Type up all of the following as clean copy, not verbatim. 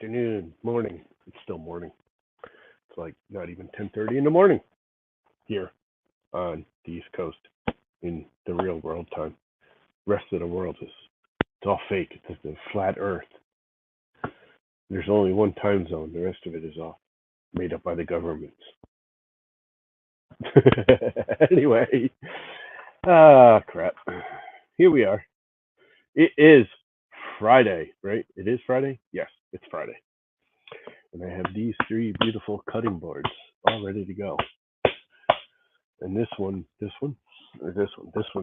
afternoon, morning. It's still morning. It's like not even 10:30 in the morning here on the East Coast in the real world time. Rest of the world is it's all fake. It's a flat Earth. There's only one time zone. The rest of it is all made up by the governments. Anyway, crap. Here we are. It is Friday, right? It is Friday. Yes, it's Friday, and I have these three beautiful cutting boards all ready to go. And this one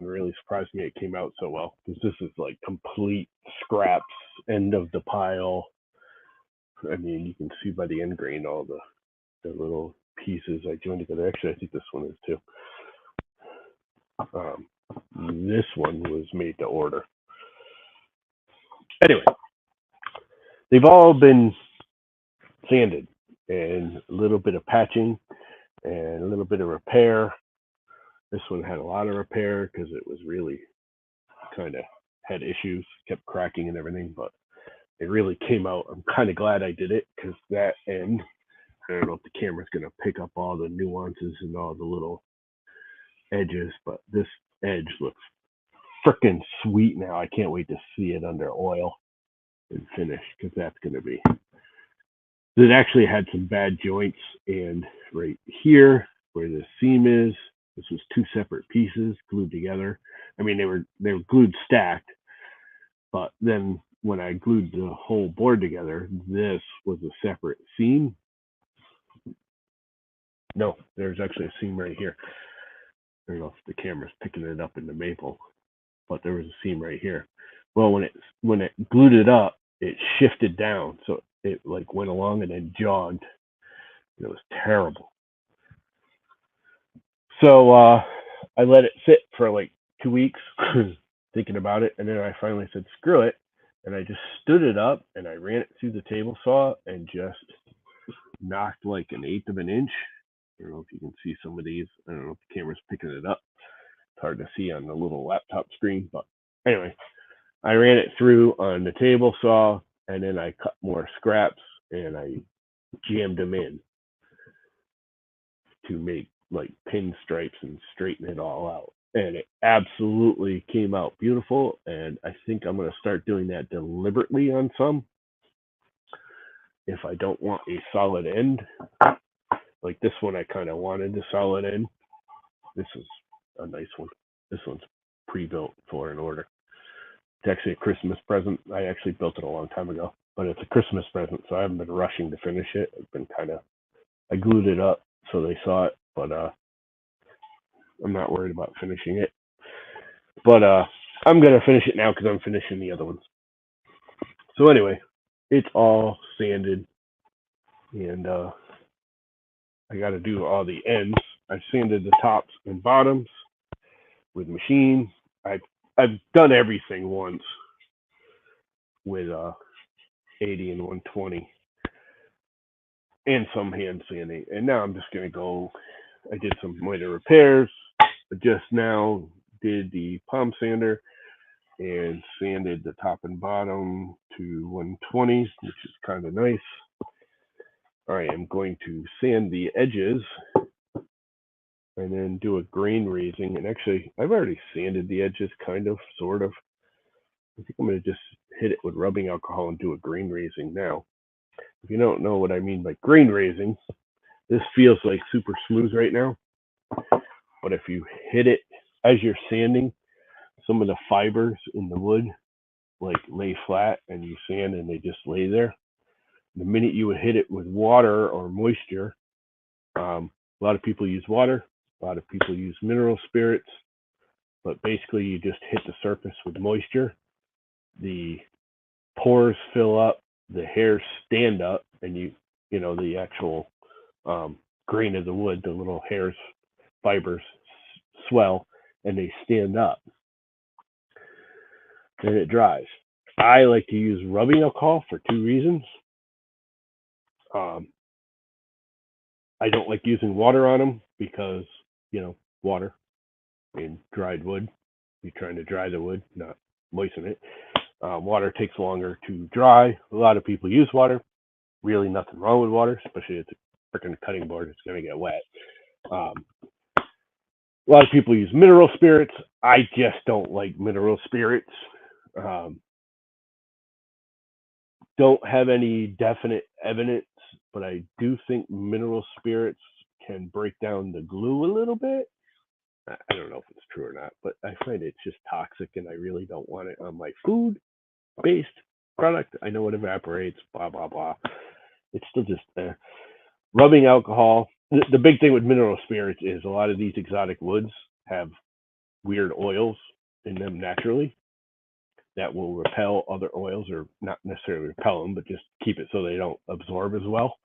really surprised me. It came out so well because this is like complete scraps, end of the pile. I mean, you can see by the end grain all the little pieces I joined together. Actually, I think this one is too. Um, this one was made to order. Anyway, they've all been sanded and a little bit of patching and a little bit of repair. This one had a lot of repair because it was really kind of had issues, kept cracking and everything, but it really came out. I'm kind of glad I did it because that end, I don't know if the camera's going to pick up all the nuances and all the little edges, but this edge looks freaking sweet now. I can't wait to see it under oil and finish because that's going to be. It actually had some bad joints, and right here where the seam is, this was two separate pieces glued together. I mean, they were glued stacked, but then when I glued the whole board together, this was a separate seam. No, there's actually a seam right here. I don't know if the camera's picking it up in the maple, but there was a seam right here. Well, when it glued it up, it shifted down, so it like went along and then jogged. It was terrible. So I let it sit for like 2 weeks, thinking about it, and then I finally said, "Screw it," and I just stood it up and I ran it through the table saw and just knocked like an eighth of an inch. I don't know if you can see some of these. I don't know if the camera's picking it up. It's hard to see on the little laptop screen, but anyway, I ran it through on the table saw, and then I cut more scraps and I jammed them in to make like pinstripes and straighten it all out. And it absolutely came out beautiful. And I think I'm going to start doing that deliberately on some. If I don't want a solid end, like this one, I kind of wanted the solid end. This is a nice one. This one's pre-built for an order. It's actually a Christmas present. I actually built it a long time ago, but it's a Christmas present, so I haven't been rushing to finish it. I've been I glued it up so they saw it, but I'm not worried about finishing it. But I'm gonna finish it now because I'm finishing the other ones. So anyway, it's all sanded, and I got to do all the ends. I've sanded the tops and bottoms with machine. I've done everything once with 80 and 120 and some hand sanding, and now I'm just gonna go. I did some minor repairs, but just now did the palm sander and sanded the top and bottom to 120, which is kind of nice. I am going to sand the edges and then do a grain raising. And actually, I've already sanded the edges, kind of, sort of. I think I'm going to just hit it with rubbing alcohol and do a grain raising now. If you don't know what I mean by grain raising, this feels like super smooth right now. But if you hit it as you're sanding, some of the fibers in the wood like lay flat and you sand and they just lay there. The minute you would hit it with water or moisture, a lot of people use water, a lot of people use mineral spirits, but basically you just hit the surface with moisture. The pores fill up, the hairs stand up, and the actual grain of the wood, the little hairs, fibers swell, and they stand up. Then it dries. I like to use rubbing alcohol for two reasons. Um, I don't like using water on them because, water in dried wood, you're trying to dry the wood, not moisten it. Water takes longer to dry. A lot of people use water. really nothing wrong with water, especially if it's a freaking cutting board. It's going to get wet. Um, a lot of people use mineral spirits. I just don't like mineral spirits. Um, don't have any definite evidence, but I do think mineral spirits can break down the glue a little bit. I don't know if it's true or not, but I find it's just toxic and I really don't want it on my food based product. I know it evaporates, blah, blah, blah. It's still just rubbing alcohol. The big thing with mineral spirits is a lot of these exotic woods have weird oils in them naturally that will repel other oils, or not necessarily repel them, but just keep it so they don't absorb as well.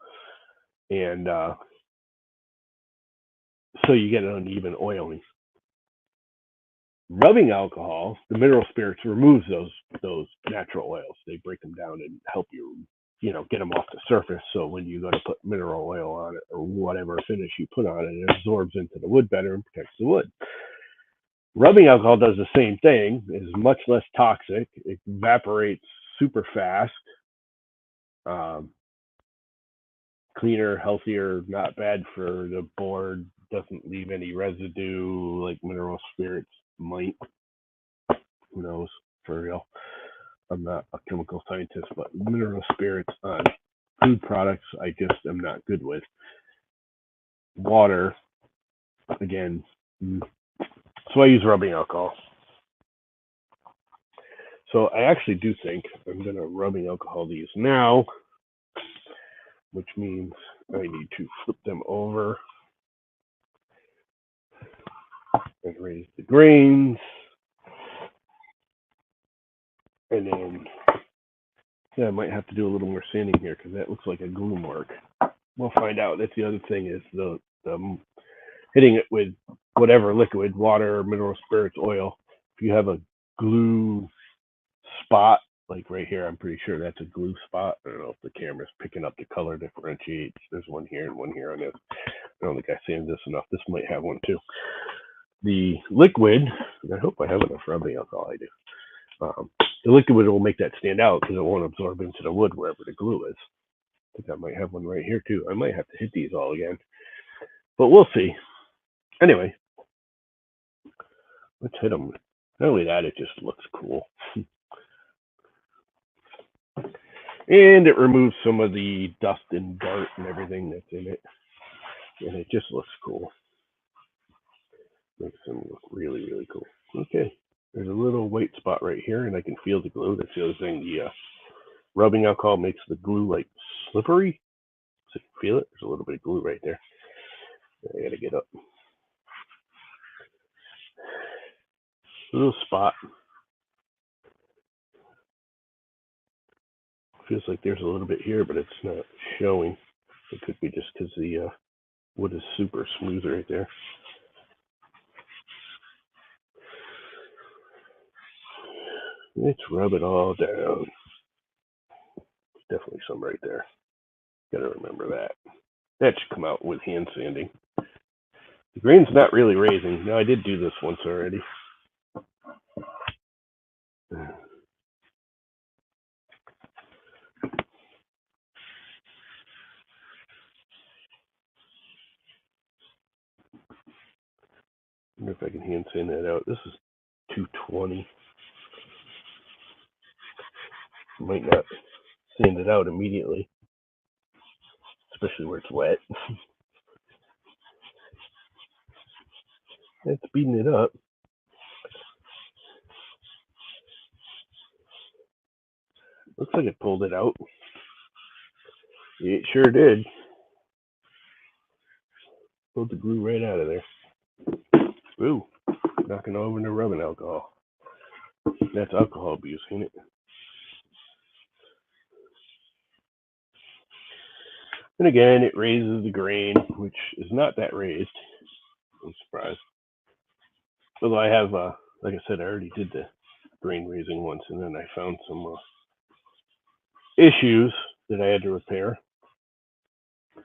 And so you get an uneven oiling. Rubbing alcohol, the mineral spirits removes those natural oils. They break them down and help you, get them off the surface. So when you go to put mineral oil on it or whatever finish you put on it, it absorbs into the wood better and protects the wood. Rubbing alcohol does the same thing. It's much less toxic. It evaporates super fast. Um, Cleaner, healthier, not bad for the board. Doesn't leave any residue like mineral spirits might. Who knows? For real. I'm not a chemical scientist, but mineral spirits on food products, I just am not good with. Water, again, so I use rubbing alcohol. So I actually do think I'm going to rubbing alcohol these now, which means I need to flip them over and raise the grains. And then, yeah, I might have to do a little more sanding here because that looks like a glue mark. We'll find out. That's the other thing is the hitting it with whatever liquid, water, mineral spirits, oil. If you have a glue spot, like right here, I'm pretty sure that's a glue spot. I don't know if the camera's picking up the color differentiates. There's one here and one here on this. I don't think I sanded this enough. This might have one too. The liquid, I hope I have enough rubbing alcohol. I do. The liquid will make that stand out because it won't absorb into the wood wherever the glue is. I think I might have one right here too. I might have to hit these all again, but we'll see. Anyway, let's hit them. Not only that, it just looks cool. And it removes some of the dust and dirt and everything that's in it. And it just looks cool. Makes them look really, really cool. Okay, there's a little white spot right here, and I can feel the glue. That's the other thing. The rubbing alcohol makes the glue like slippery. So you can feel it. There's a little bit of glue right there. I gotta get up. A little spot. Feels like there's a little bit here, but it's not showing. It could be just because the wood is super smooth right there. Let's rub it all down. There's definitely some right there. Gotta remember that. That should come out with hand sanding. The grain's not really raising. No, I did do this once already. I wonder if I can hand sand that out. This is 220. Might not sand it out immediately, especially where it's wet. It's beating it up. Looks like it pulled it out. It sure did. Pulled the glue right out of there. Ooh, knocking over the rubbing alcohol. That's alcohol abuse, ain't it? And again, it raises the grain, which is not that raised. I'm surprised. Although I have, like I said, I already did the grain raising once, and then I found some issues that I had to repair.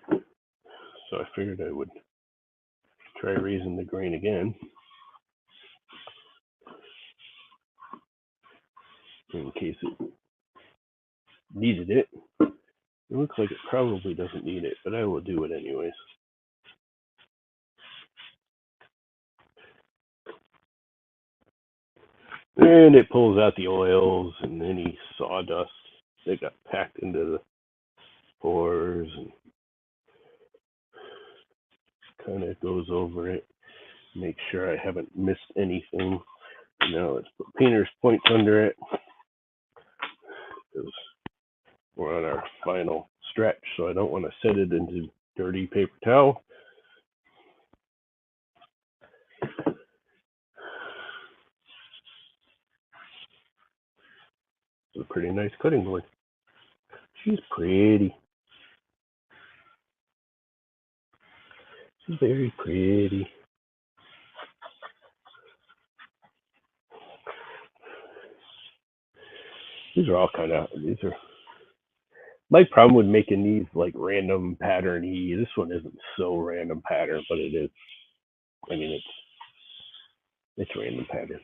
So I figured I would try raising the grain again in case it needed it. It looks like it probably doesn't need it, but I will do it anyways. And it pulls out the oils and any sawdust that got packed into the pores and kind of goes over it. Make sure I haven't missed anything. Now let's put painter's points under it because we're on our final stretch, so I don't want to set it into dirty paper towel. It's a pretty nice cutting board. She's pretty. She's very pretty. These are all kind of, these are, my problem with making these like random pattern-y, this one isn't so random pattern, but it is. I mean, it's random pattern.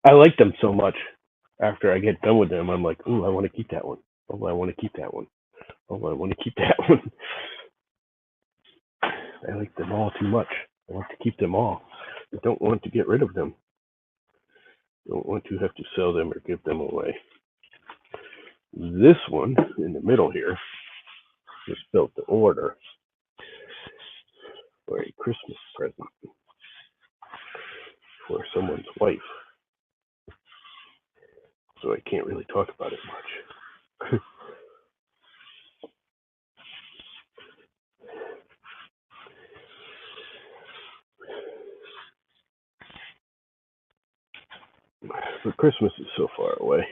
I like them so much. After I get done with them, I'm like, ooh, I want to keep that one. Oh, I want to keep that one. Oh, I want to keep that one. I like them all too much. I want to keep them all. I don't want to get rid of them. I don't want to have to sell them or give them away. This one in the middle here was built to order for a Christmas present for someone's wife. So I can't really talk about it much. But Christmas is so far away.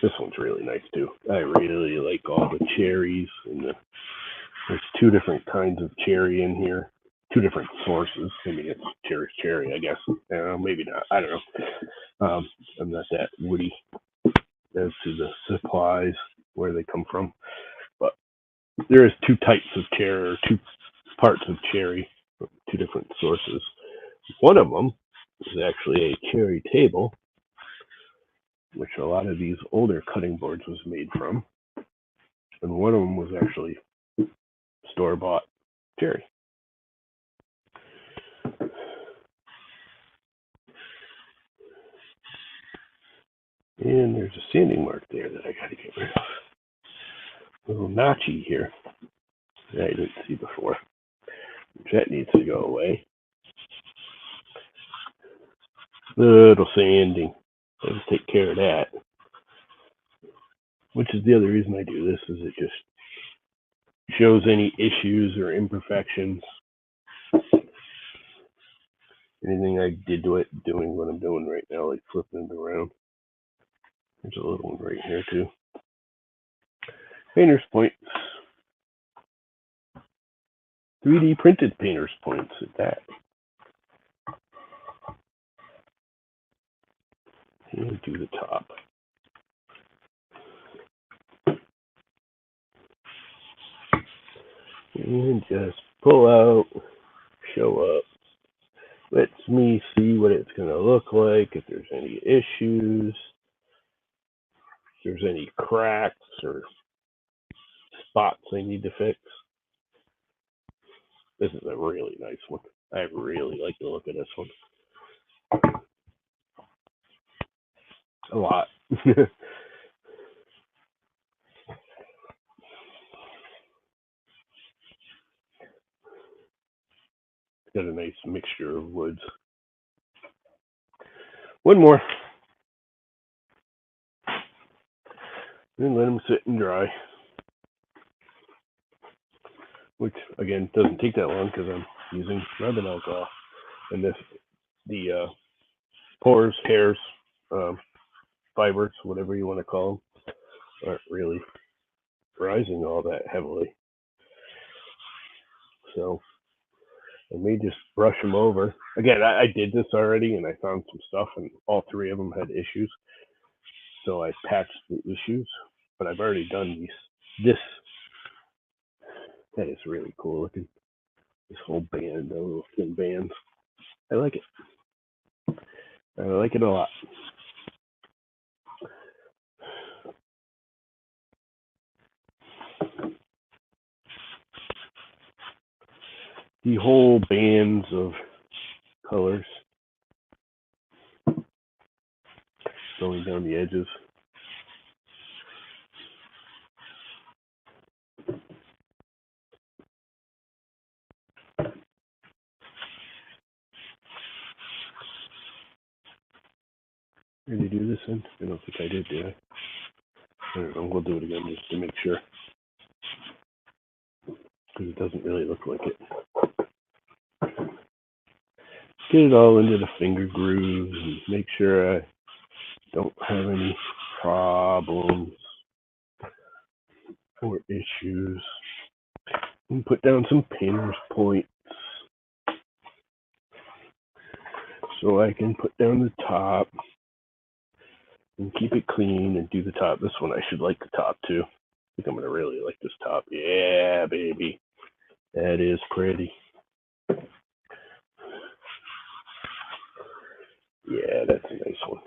This one's really nice too. I really like all the cherries and there's two different kinds of cherry in here. Two different sources. I mean, it's cherry, I guess. Maybe not. I don't know. I'm not that witty as to the supplies where they come from, but there is two types of cherry, or two parts of cherry, two different sources. One of them is actually a cherry table, which a lot of these older cutting boards was made from, and one of them was actually store-bought cherry. And there's a sanding mark there that I got to get rid of. A little notchy here that I didn't see before. That needs to go away. Little sanding. I'll just take care of that. Which is the other reason I do this, is it just shows any issues or imperfections. Anything I did to it, doing what I'm doing right now, like flipping it around. There's a little one right here too. Painter's points. 3D printed painter's points at that. And do the top. And just pull out, show up. Lets me see what it's going to look like, if there's any issues, if there's any cracks or spots I need to fix. This is a really nice one. I really like the look of this one. A lot. It's got a nice mixture of woods. One more. Then let them sit and dry. Which, again, doesn't take that long because I'm using rubbing alcohol. And the pores, hairs, fibers, whatever you want to call them, aren't really rising all that heavily. So I may just brush them over. Again, I did this already, and I found some stuff, and all three of them had issues. So I patched the issues, but I've already done this. That is really cool looking. This whole band, the little thin bands. I like it. I like it a lot. the whole bands of colors going down the edges. Did I do this in? I don't think I did I? I don't know. We'll do it again just to make sure. Because it doesn't really look like it. Get it all into the finger grooves and make sure I don't have any problems or issues. And put down some painter's points so I can put down the top and keep it clean and do the top. This one I should like the top too. I think I'm gonna really like this top. Yeah, baby. That is pretty. Yeah, that's a nice one.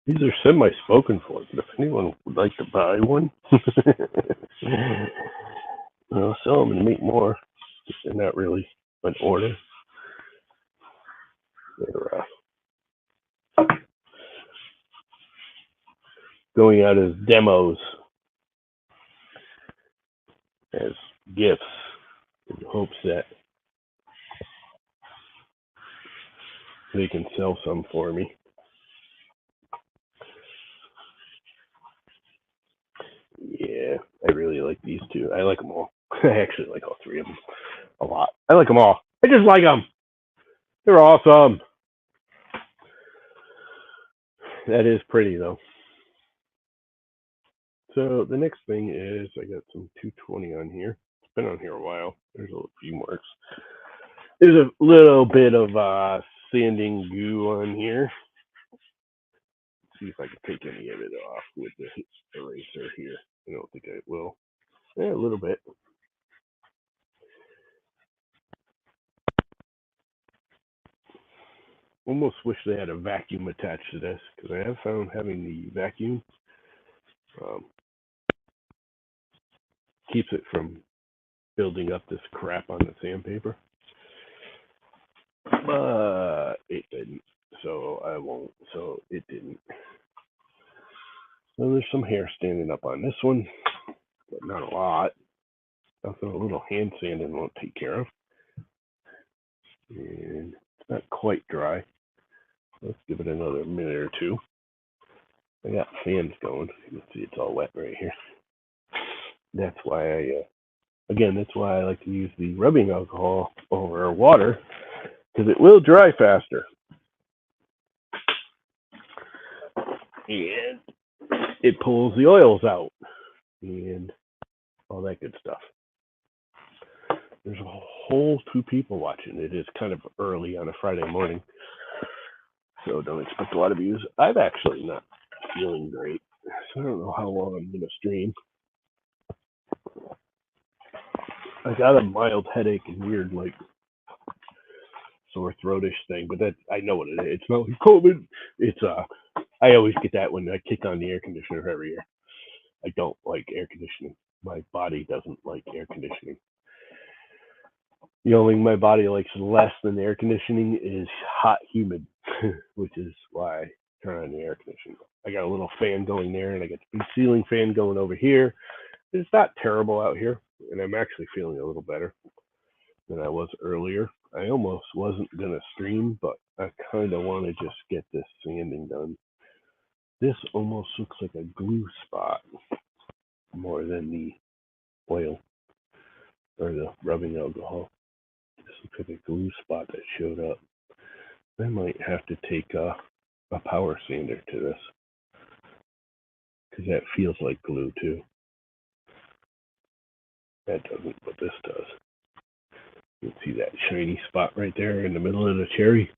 These are semi-spoken for, but if anyone would like to buy one, I'll sell them and make more. They're not really an order. They're going out as demos, as gifts, in hopes that they can sell some for me. Yeah, I really like these two. I like them all. I actually like all three of them a lot. I like them all. I just like them. They're awesome. That is pretty though. So the next thing is I got some 220 on here. It's been on here a while. There's a few marks. There's a little bit of sanding goo on here. Let's see if I can take any of it off with the eraser here. I don't think I will. Yeah, a little bit. Almost wish they had a vacuum attached to this because I have found having the vacuum keeps it from building up this crap on the sandpaper. But it didn't, so I won't. So it didn't. So there's some hair standing up on this one, but not a lot. Nothing a little hand sanding won't take care of. And it's not quite dry. Let's give it another minute or two. I got fans going. You can see it's all wet right here. That's why that's why I like to use the rubbing alcohol over water, because it will dry faster. And it pulls the oils out and all that good stuff. There's a whole 2 people watching. It is kind of early on a Friday morning, so don't expect a lot of views. I'm actually not feeling great, so I don't know how long I'm going to stream. I got a mild headache and weird, like, sore throatish thing, but that I know what it is. It's not like COVID. It's I always get that when I kick on the air conditioner every year. I don't like air conditioning. My body doesn't like air conditioning. The only thing my body likes less than air conditioning is hot, humid, which is why I turn on the air conditioning. I got a little fan going there, and I got the ceiling fan going over here. It's not terrible out here, and I'm actually feeling a little better than I was earlier. I almost wasn't going to stream, but I kind of want to just get this sanding done. This almost looks like a glue spot more than the oil or the rubbing alcohol. This looks like a glue spot that showed up. I might have to take a power sander to this because that feels like glue too. That doesn't, but this does. You can see that shiny spot right there in the middle of the cherry.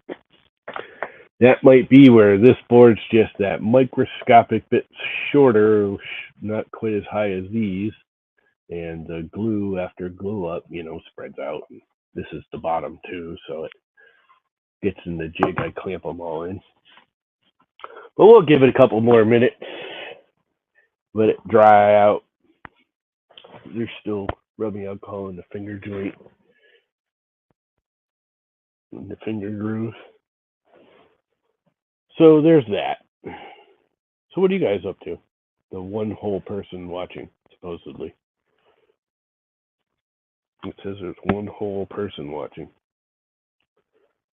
That might be where this board's just that microscopic bit shorter, not quite as high as these, and the glue after glue up, spreads out. And this is the bottom too, so it gets in the jig. I clamp them all in. But we'll give it a couple more minutes. let it dry out. There's still rubbing alcohol in the finger joint, in the finger groove. So there's that. So what are you guys up to? The one whole person watching, supposedly. It says there's one whole person watching.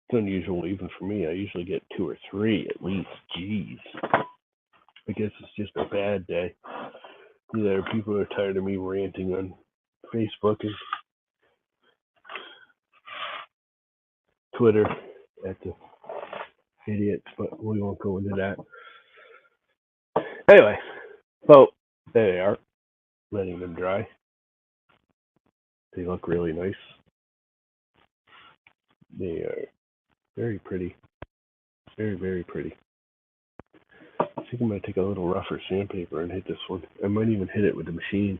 It's unusual even for me. I usually get 2 or 3 at least. Jeez. I guess it's just a bad day. Either people are tired of me ranting on Facebook and Twitter at the idiots, but we won't go into that. Anyway, so there they are, letting them dry. They look really nice. They are very pretty. Very, very pretty. I think I'm going to take a little rougher sandpaper and hit this one. I might even hit it with the machine.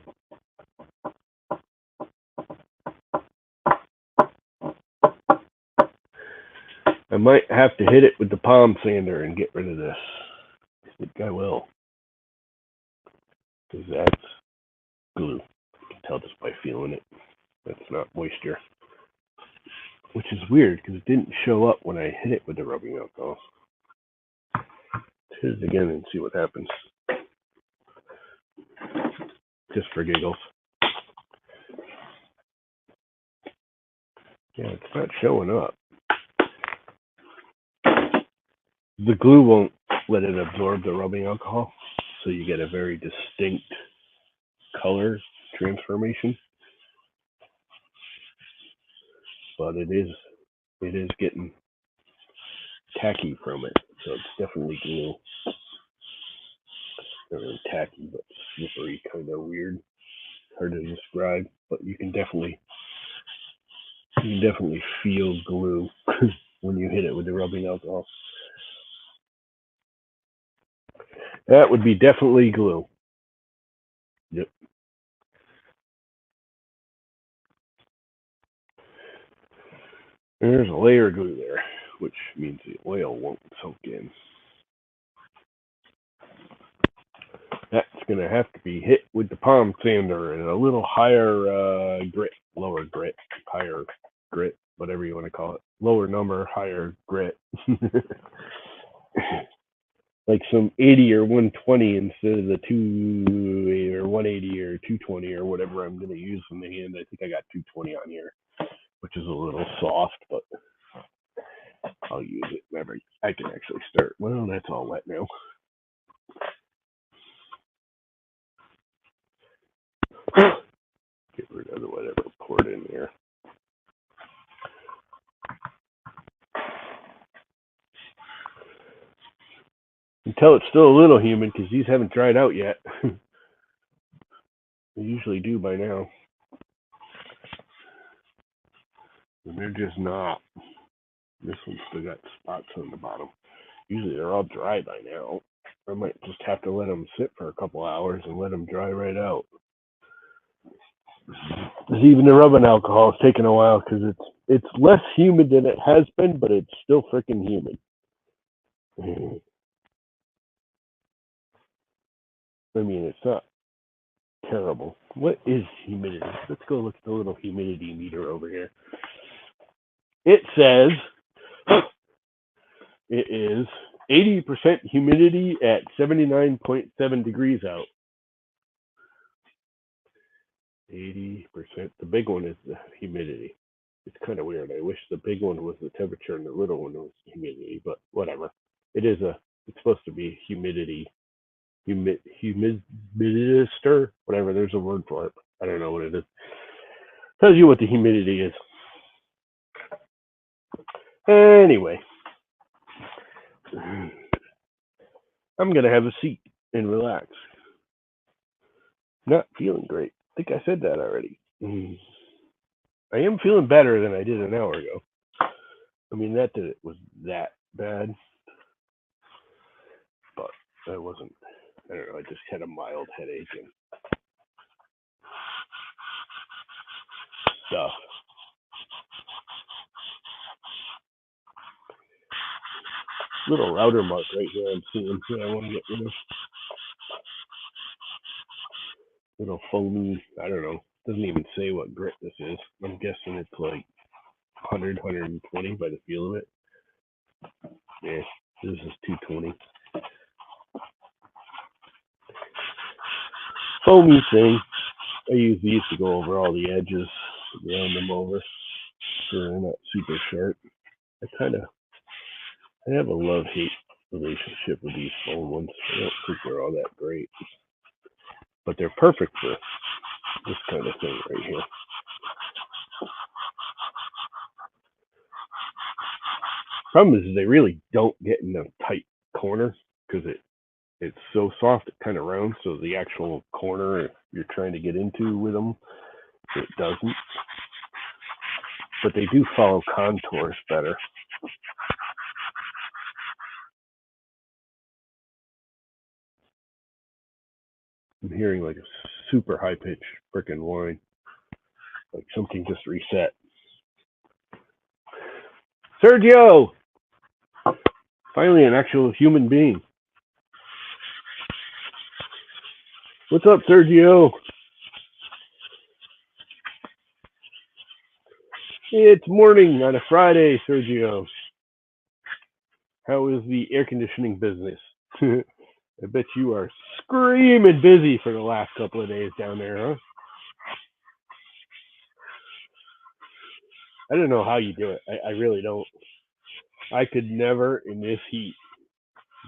I might have to hit it with the palm sander and get rid of this. I think I will. Because that's glue. You can tell just by feeling it. That's not moisture. Which is weird because it didn't show up when I hit it with the rubbing alcohol. Let's hit it again and see what happens. Just for giggles. Yeah, it's not showing up. The glue won't let it absorb the rubbing alcohol, so you get a very distinct color transformation. But it is getting tacky from it, so it's definitely glue. Not really tacky, but slippery, kind of weird. Hard to describe, but you can definitely feel glue when you hit it with the rubbing alcohol. That would be definitely glue. Yep. There's a layer of glue there, which means the oil won't soak in. That's going to have to be hit with the palm sander and a little higher grit, lower grit, higher grit, whatever you want to call it. Lower number, higher grit. Like some 80 or 120 instead of the 2 or 180 or 220 or whatever I'm going to use from the hand. I think I got 220 on here, which is a little soft, but I'll use it whenever I can actually start. Well, that's all wet now. Get rid of whatever poured in there. You can tell it's still a little humid because these haven't dried out yet. They usually do by now. And they're just not. This one's still got spots on the bottom. Usually they're all dry by now. I might just have to let them sit for a couple hours and let them dry right out. Even the rubbing alcohol is taking a while because it's less humid than it has been, but it's still freaking humid. I mean, it's not terrible. What is humidity? Let's go look at the little humidity meter over here. It says it is 80% humidity at 79.7 degrees out. 80%. The big one is the humidity. It's kind of weird. I wish the big one was the temperature and the little one was the humidity, but whatever. It's supposed to be humidity. Humidister, whatever. There's a word for it. I don't know what it is. Tells you what the humidity is. Anyway, I'm gonna have a seat and relax. Not feeling great. I think I said that already. I am feeling better than I did an hour ago. I mean, not that it was that bad, but I wasn't. I don't know. I just had a mild headache and stuff. Little router mark right here. I'm seeing. Yeah, I want to get rid of. little foamy, I don't know, doesn't even say what grit this is. I'm guessing it's like 100, 120 by the feel of it. Yeah, this is 220. Foamy thing. I use these to go over all the edges, to round them over, so they're not super sharp. I have a love-hate relationship with these foam ones. I don't think they're all that great, but they're perfect for this kind of thing right here. Problem is they really don't get in a tight corner because it's so soft it kind of rounds. So the actual corner you're trying to get into with them, it doesn't. But they do follow contours better. I'm hearing like a super high pitched freaking whine, like something just reset. Sergio, finally an actual human being. What's up, Sergio? It's morning on a Friday, Sergio. How is the air conditioning business? I bet you are screaming busy for the last couple of days down there, huh? I don't know how you do it. I really don't. I could never, in this heat,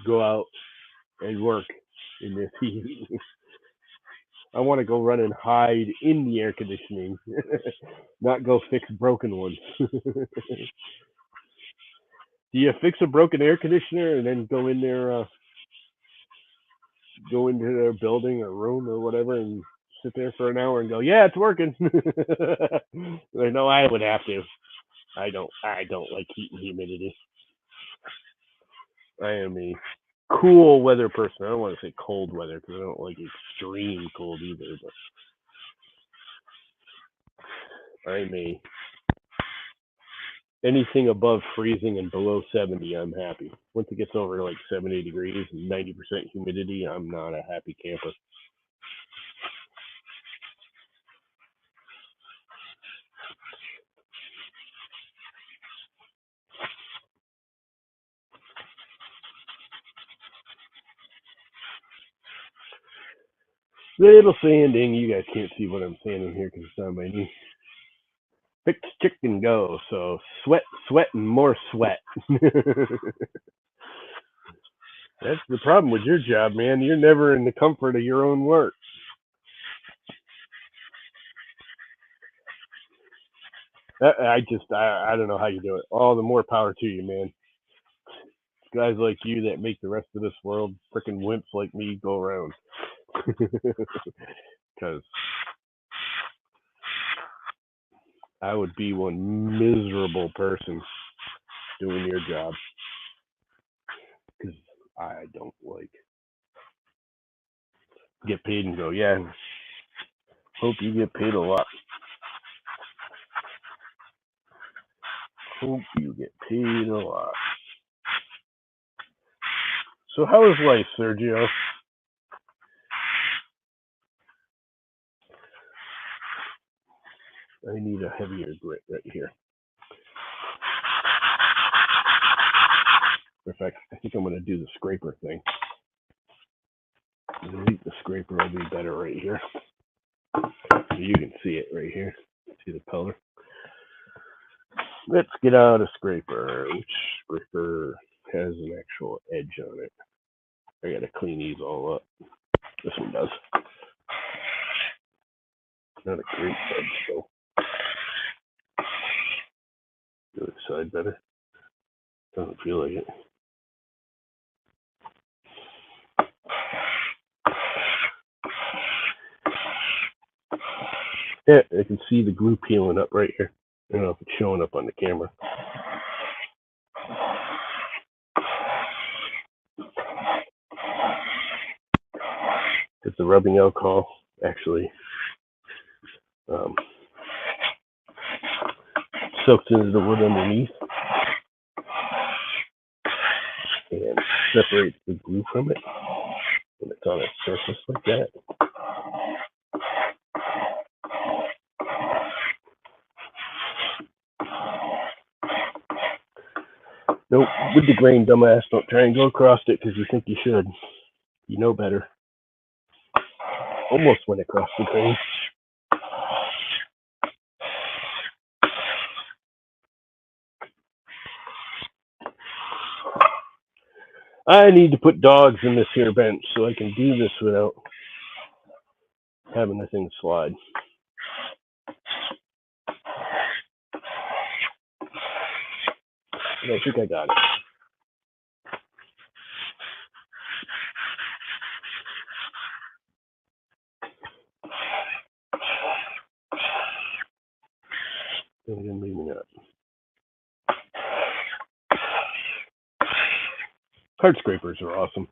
go out and work in this heat. I want to go run and hide in the air conditioning, not go fix broken ones. Do you fix a broken air conditioner and then go in there, go into their building or room or whatever and sit there for an hour and go, yeah, it's working? I know I would have to. I don't like heat and humidity. I am a cool weather person. I don't want to say cold weather because I don't like extreme cold either. But I'm a anything above freezing and below 70, I'm happy. Once it gets over like 70 degrees and 90% humidity, I'm not a happy camper. Little sanding. You guys can't see what I'm sanding here because it's on my knee. Fix, chicken, go. So sweat, sweat, and more sweat. That's the problem with your job, man. You're never in the comfort of your own work. I don't know how you do it. All the more power to you, man. Guys like you that make the rest of this world freaking wimps like me go around. Because I would be one miserable person doing your job. Because I don't like get paid and go, yeah, hope you get paid a lot. Hope you get paid a lot. So how is life, Sergio? I need a heavier grit right here. In fact, I think I'm going to do the scraper thing. I think the scraper will be better right here. So you can see it right here. See the color? Let's get out a scraper. Which scraper has an actual edge on it? I gotta clean these all up. This one does. Not a great edge though. The other side better. Doesn't feel like it. Yeah, I can see the glue peeling up right here. I don't know if it's showing up on the camera. Because the rubbing alcohol actually soaks into the wood underneath and separates the glue from it when it's on a surface like that. Nope, with the grain, dumbass. Don't try and go across it because you think you should. You know better. Almost went across the grain. I need to put dogs in this here bench so I can do this without having the thing slide. But I think I got it. Maybe not. Card scrapers are awesome.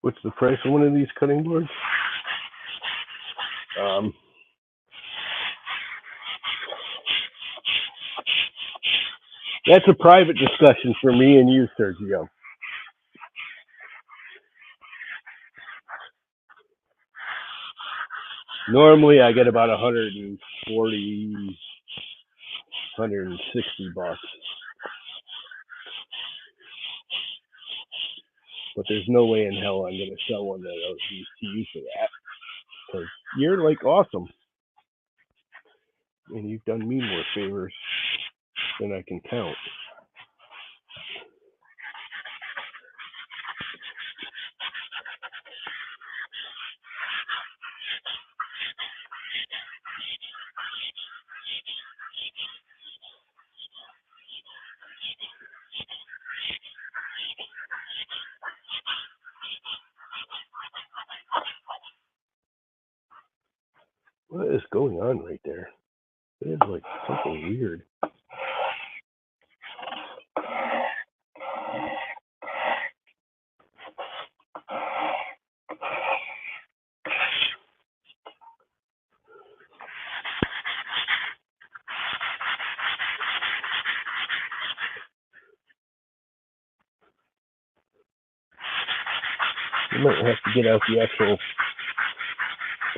What's the price of one of these cutting boards? That's a private discussion for me and you, Sergio. Normally, I get about 140, 160 bucks. But there's no way in hell I'm going to sell one of those to you for that. Because you're like awesome. And you've done me more favors than I can count. What is going on right there? It is like something weird. You might have to get out the actual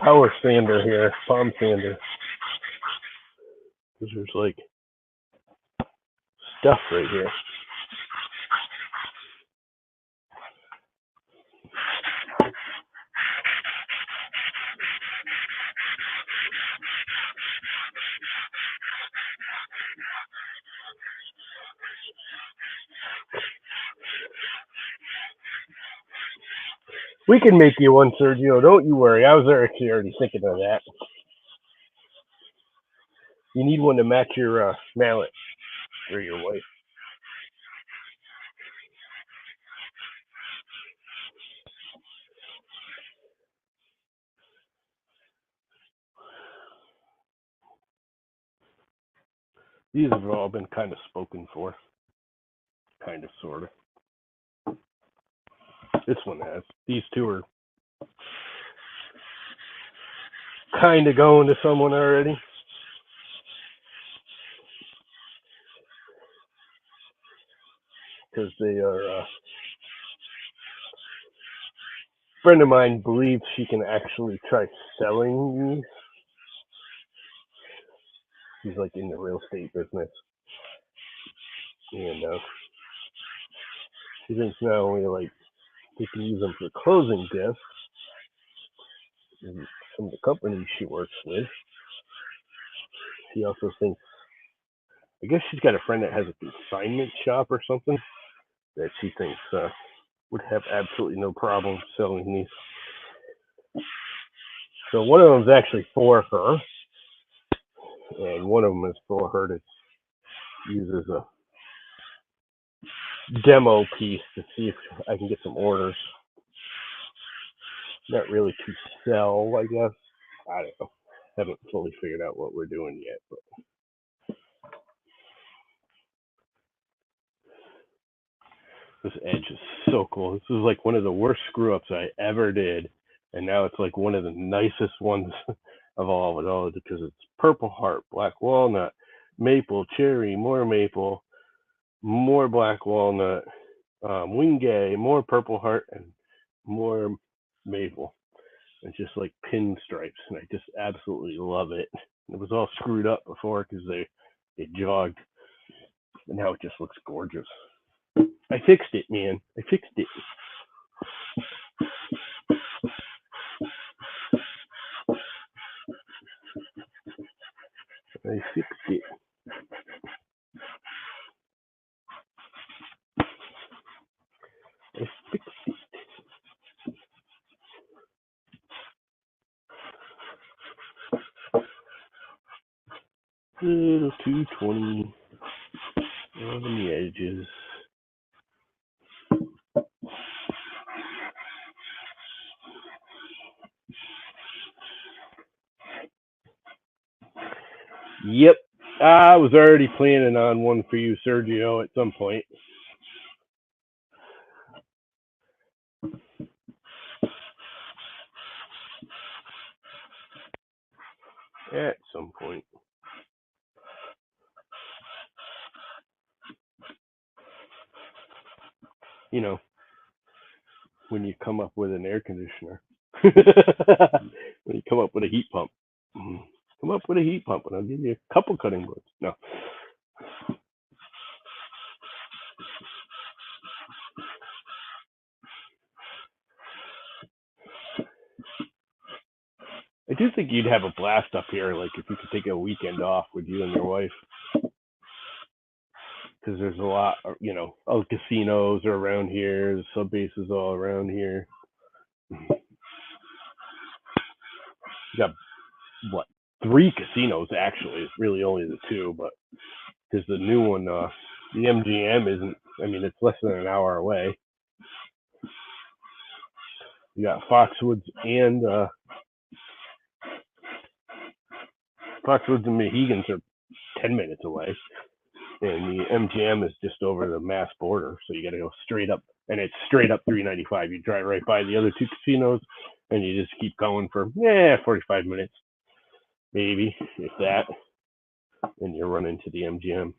power sander here, palm sander. Because there's like stuff right here. We can make you one, Sergio. Don't you worry. I was actually already thinking of that. You need one to match your mallet or your wife. These have all been kind of spoken for. Kind of, sort of. This one has. These two are kind of going to someone already. Because they are, a friend of mine believes she can actually try selling these. She's like in the real estate business. And she thinks not only like they can use them for closing gifts, and some of the companies she works with, she also thinks, I guess she's got a friend that has a consignment shop or something that she thinks would have absolutely no problem selling these. So one of them is actually for her, and one of them is for her to use as a demo piece to see if I can get some orders. Not really to sell, I guess. I don't know. Haven't fully figured out what we're doing yet, but this edge is so cool. This is like one of the worst screw ups I ever did, and now it's like one of the nicest ones of all because it's purple heart, black walnut, maple, cherry, more black walnut, wingay, more purple heart, and more maple. It's just like pinstripes, and I just absolutely love it. It was all screwed up before because they jogged. And now it just looks gorgeous. I fixed it, man. I fixed it. I fixed it. I fixed it. Little 220 on the edges. Yep. I was already planning on one for you, Sergio, at some point. At some point. You know, when you come up with an air conditioner. When you come up with a heat pump. Come up with a heat pump and I'll give you a couple cutting boards. No. I do think you'd have a blast up here, like if you could take a weekend off with you and your wife. Because there's a lot, of casinos are around here, the sub bases all around here. You got, what, 3 casinos actually. It's really only the 2, but because the new one, the MGM isn't, it's less than an hour away. You got Foxwoods and Mohegans are 10 minutes away. And the MGM is just over the Mass border, so you got to go straight up, and it's straight up 395. You drive right by the other 2 casinos, and you just keep going for 45 minutes, maybe, if that, and you run into the MGM.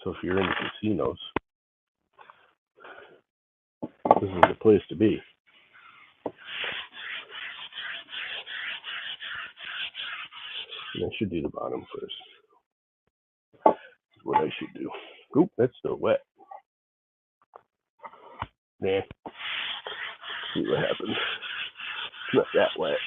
So if you're in the casinos, this is the place to be. And I should do the bottom first. That's what I should do. Oop, that's still wet. Nah. See what happens. It's not that wet.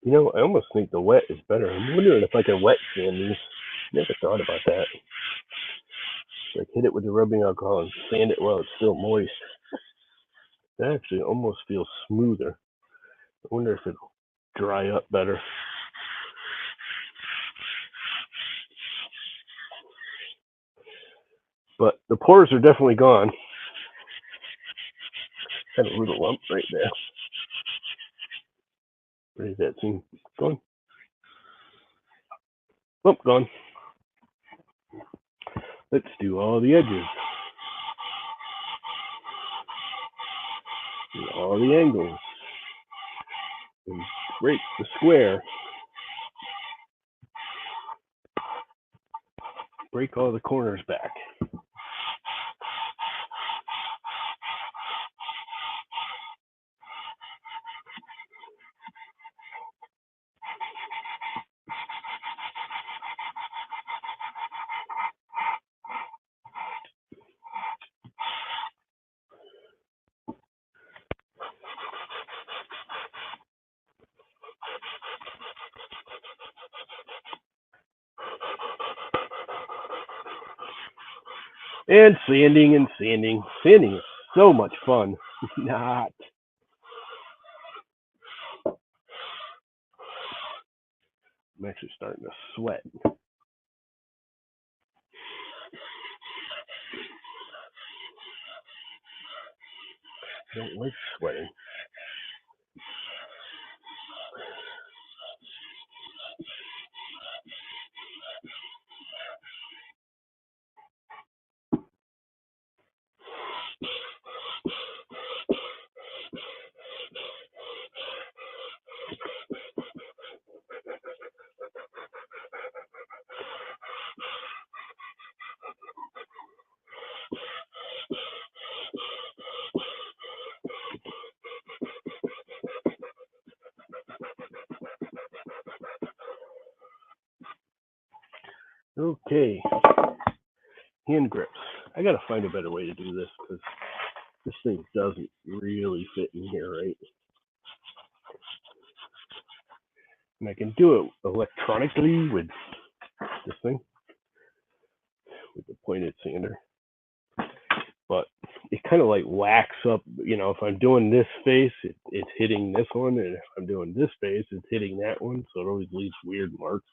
I almost think the wet is better. I'm wondering if I can wet sand these. Never thought about that. Like hit it with the rubbing alcohol and sand it while it's still moist. That actually almost feels smoother. I wonder if it'll dry up better. But the pores are definitely gone. Had a little lump right there. Where is that thing? Gone. Lump gone. Let's do all the edges. And all the angles. And break the square. Break all the corners back. And sanding and sanding. Sanding is so much fun. Not. I'm actually starting to sweat. I don't like sweating. Okay, hand grips. I gotta find a better way to do this because this thing doesn't really fit in here, right? And I can do it electronically with this thing, with the pointed sander. But it kind of like whacks up, if I'm doing this face, it's hitting this one, and if I'm doing this face, it's hitting that one, so it always leaves weird marks.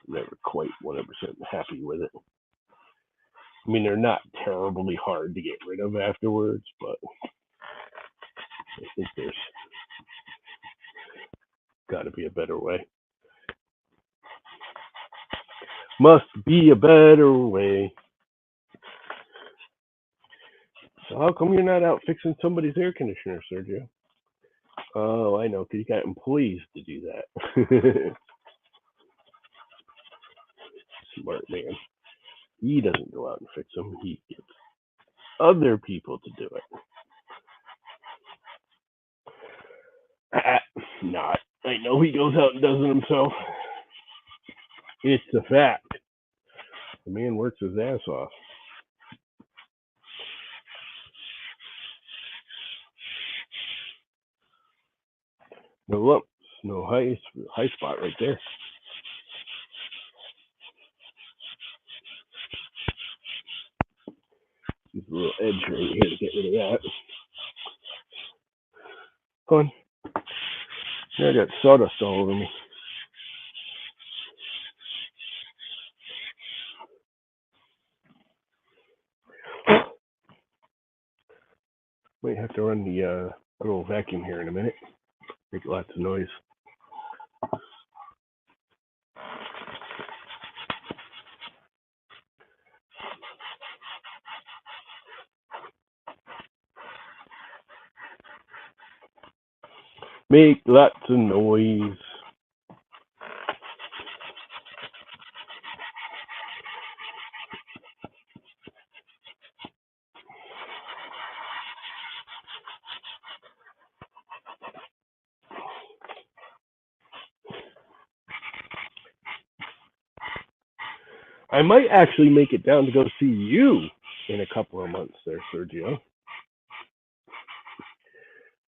I'm never quite 100% happy with it. I mean, they're not terribly hard to get rid of afterwards, but I think there's got to be a better way. Must be a better way. So how come you're not out fixing somebody's air conditioner, Sergio? Oh, I know, because you got employees to do that. Smart man. He doesn't go out and fix them. He gets other people to do it. Not. I know he goes out and does it himself. It's a fact. The man works his ass off. No lumps, no high spot right there. There's a little edge right here to get rid of that. Fun. Now I got sawdust all over me. Might have to run the little vacuum here in a minute. Make lots of noise. Make lots of noise. I might actually make it down to go see you in a couple of months there, Sergio.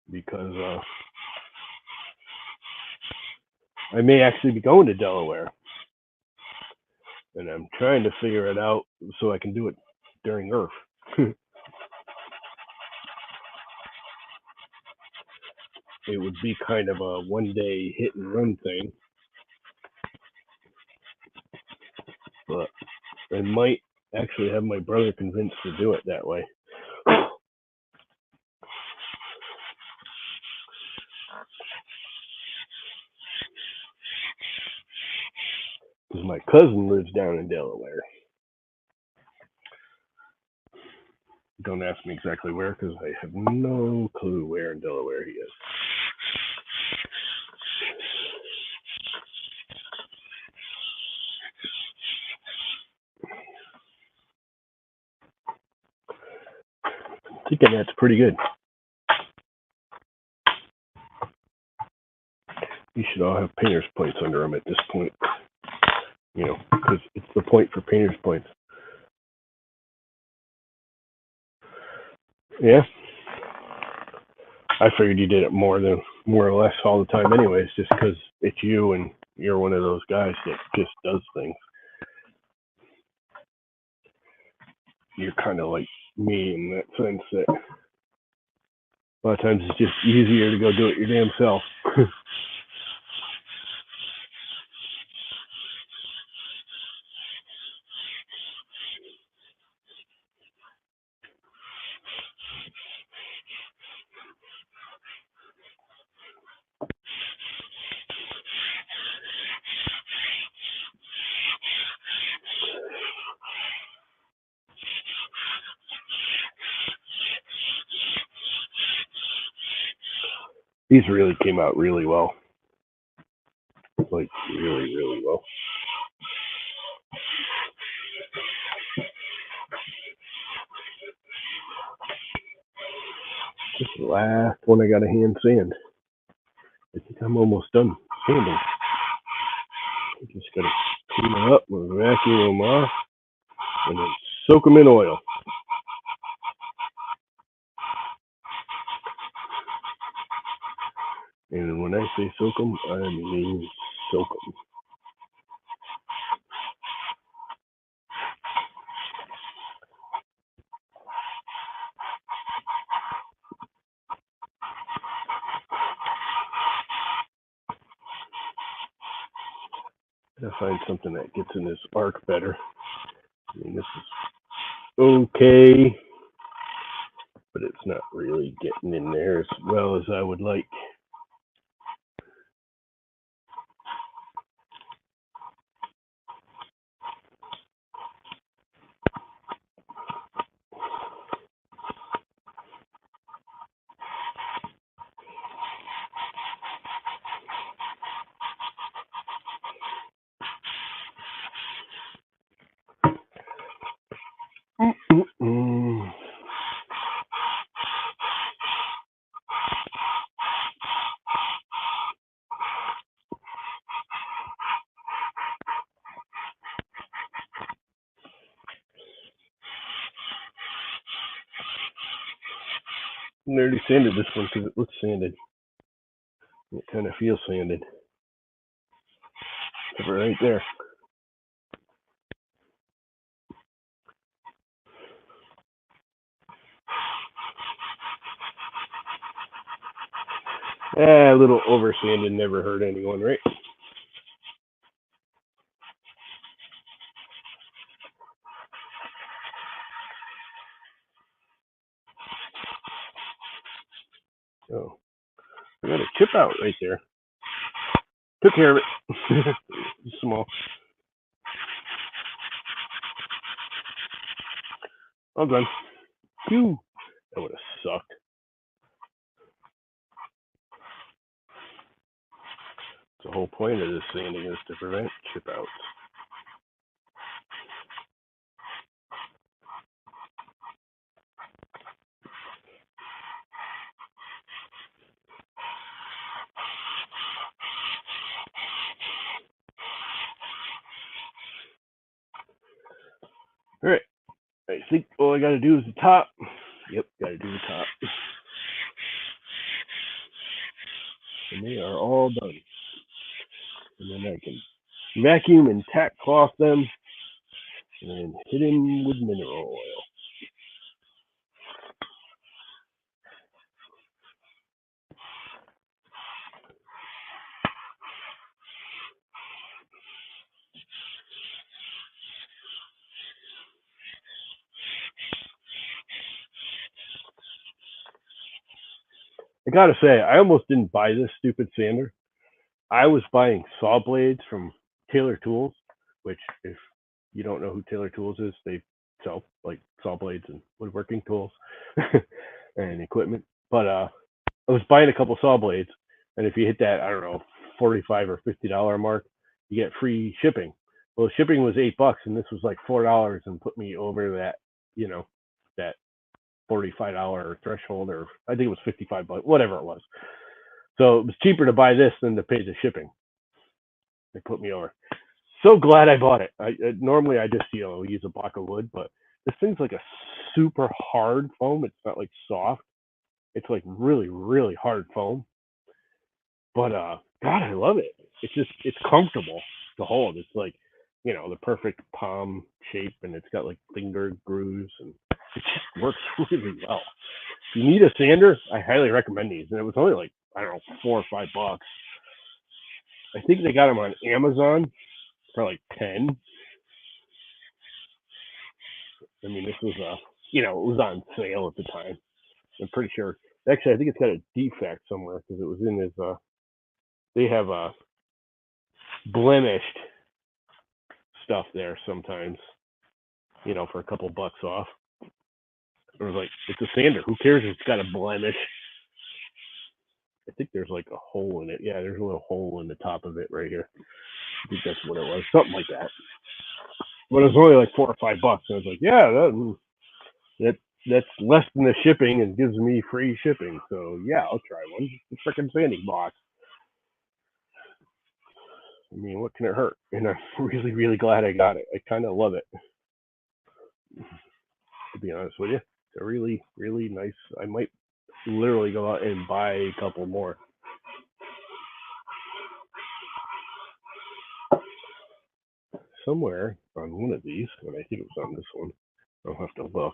Because I may actually be going to Delaware. And I'm trying to figure it out so I can do it during Earth. It would be kind of a one-day hit and run thing. But I might actually have my brother convinced to do it that way. Because my cousin lives down in Delaware. Don't ask me exactly where, because I have no clue where in Delaware he is. I think that's pretty good. You should all have painter's points under them at this point. Because it's the point for painter's points. Yeah. I figured you did it more or less all the time anyways, just because it's you and you're one of those guys that just does things. You're kind of like me in that sense that a lot of times it's just easier to go do it your damn self. These really came out really well. Like, really, really well. This is the last one I got to hand sand. I think I'm almost done sanding. I just got to Clean them up, we'll vacuum them off, and then soak them in oil. And when I say soak them, I mean soak them. Gotta find something that gets in this arc better. I mean, this is okay, but it's not really getting in there as well as I would like. I already sanded this one because it looks sanded. It kind of feels sanded. Right there. A little over sanded never hurt anyone, right? Oh, I got a chip out right there. Took care of it. Small. All done. Phew. That would have sucked. The whole point of this sanding is to prevent chip outs. All right. I think all I got to do is the top. Yep, got to do the top. And they are all done. And then I can vacuum and tack cloth them and then hit them with mineral oil. I gotta say, I almost didn't buy this stupid sander. I was buying saw blades from Taylor Tools, which, if you don't know who Taylor Tools is, they sell like saw blades and woodworking tools and equipment. But I was buying a couple saw blades, and if you hit that, I don't know, $45 or $50 mark, you get free shipping. Well, shipping was $8, and this was like $4, and put me over that, that $45 threshold, or I think it was $55, whatever it was. So it was cheaper to buy this than to pay the shipping. They put me over. So glad I bought it. Normally I just use a block of wood, but this thing's like a super hard foam. It's not like soft. It's like really, really hard foam. But God, I love it. It's comfortable to hold. It's like, the perfect palm shape, and it's got like finger grooves, and it just works really well. If you need a sander, I highly recommend these. And it was only like, I don't know, $4 or $5. I think they got them on Amazon for like 10. I mean, this was it was on sale at the time. I'm pretty sure. Actually, I think it's got a defect somewhere because it was in his. They have blemished stuff there sometimes. For a couple bucks off. It was like, it's a sander. Who cares if it's got a blemish? I think there's like a hole in it. Yeah, there's a little hole in the top of it right here. I think that's what it was. Something like that. But it was only like $4 or $5. I was like, yeah, that's less than the shipping and gives me free shipping. So yeah, I'll try one. It's a freaking sanding box. I mean, what can it hurt? And I'm really, really glad I got it. I kind of love it, to be honest with you. It's a really, really nice. I might literally go out and buy a couple more. Somewhere on one of these, and I think it was on this one, I'll have to look,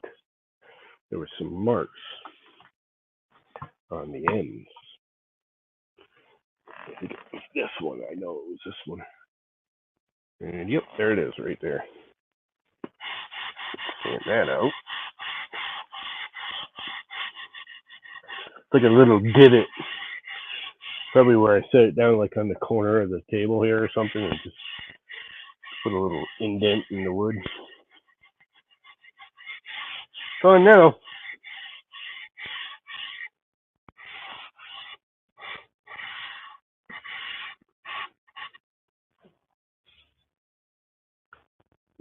there were some marks on the ends. I think it was this one. I know it was this one. And yep, there it is right there. Get that out. It's like a little divot, probably where I set it down, like on the corner of the table here or something, and just put a little indent in the wood. Fun now.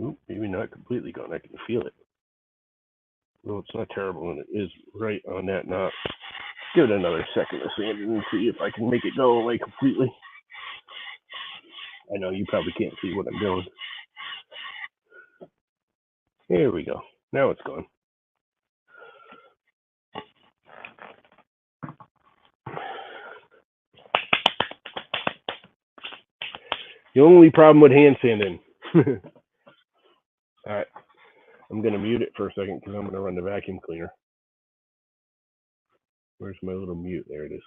Oop, maybe not completely gone. I can feel it. No, it's not terrible, and it is right on that knot. Give it another second to sand it and see if I can make it go away completely. I know you probably can't see what I'm doing. Here we go. Now it's gone. The only problem with hand sanding. All right, I'm going to mute it for a second because I'm going to run the vacuum cleaner. Where's my little mute? There it is.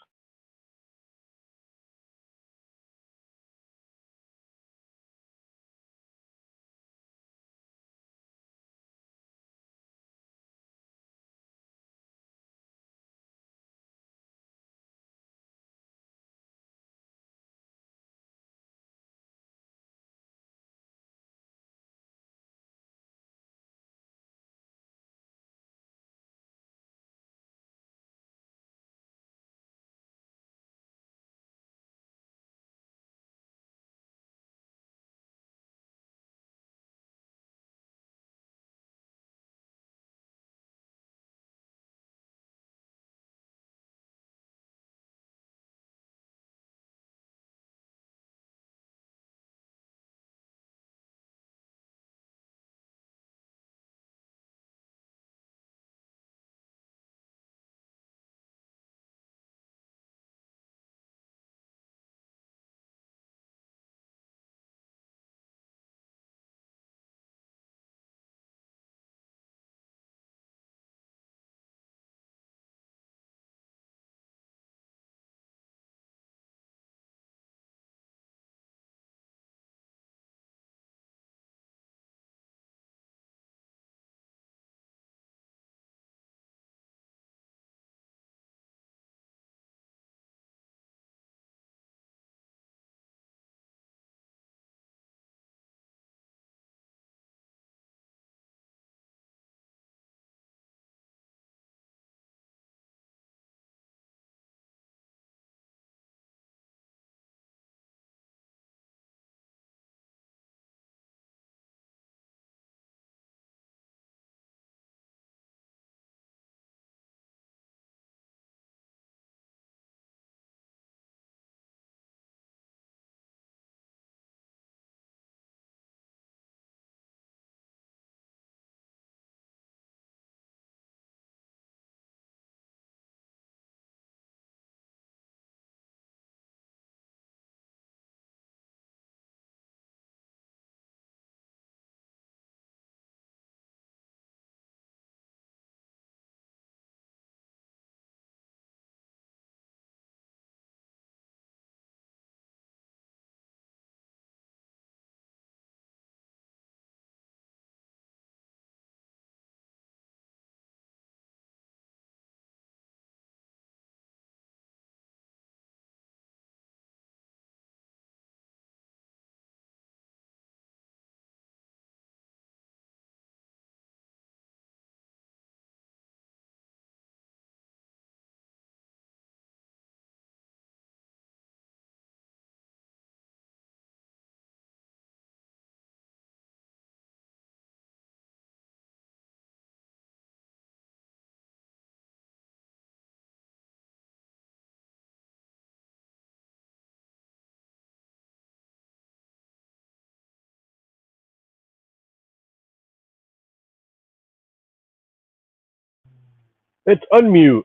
It's unmute.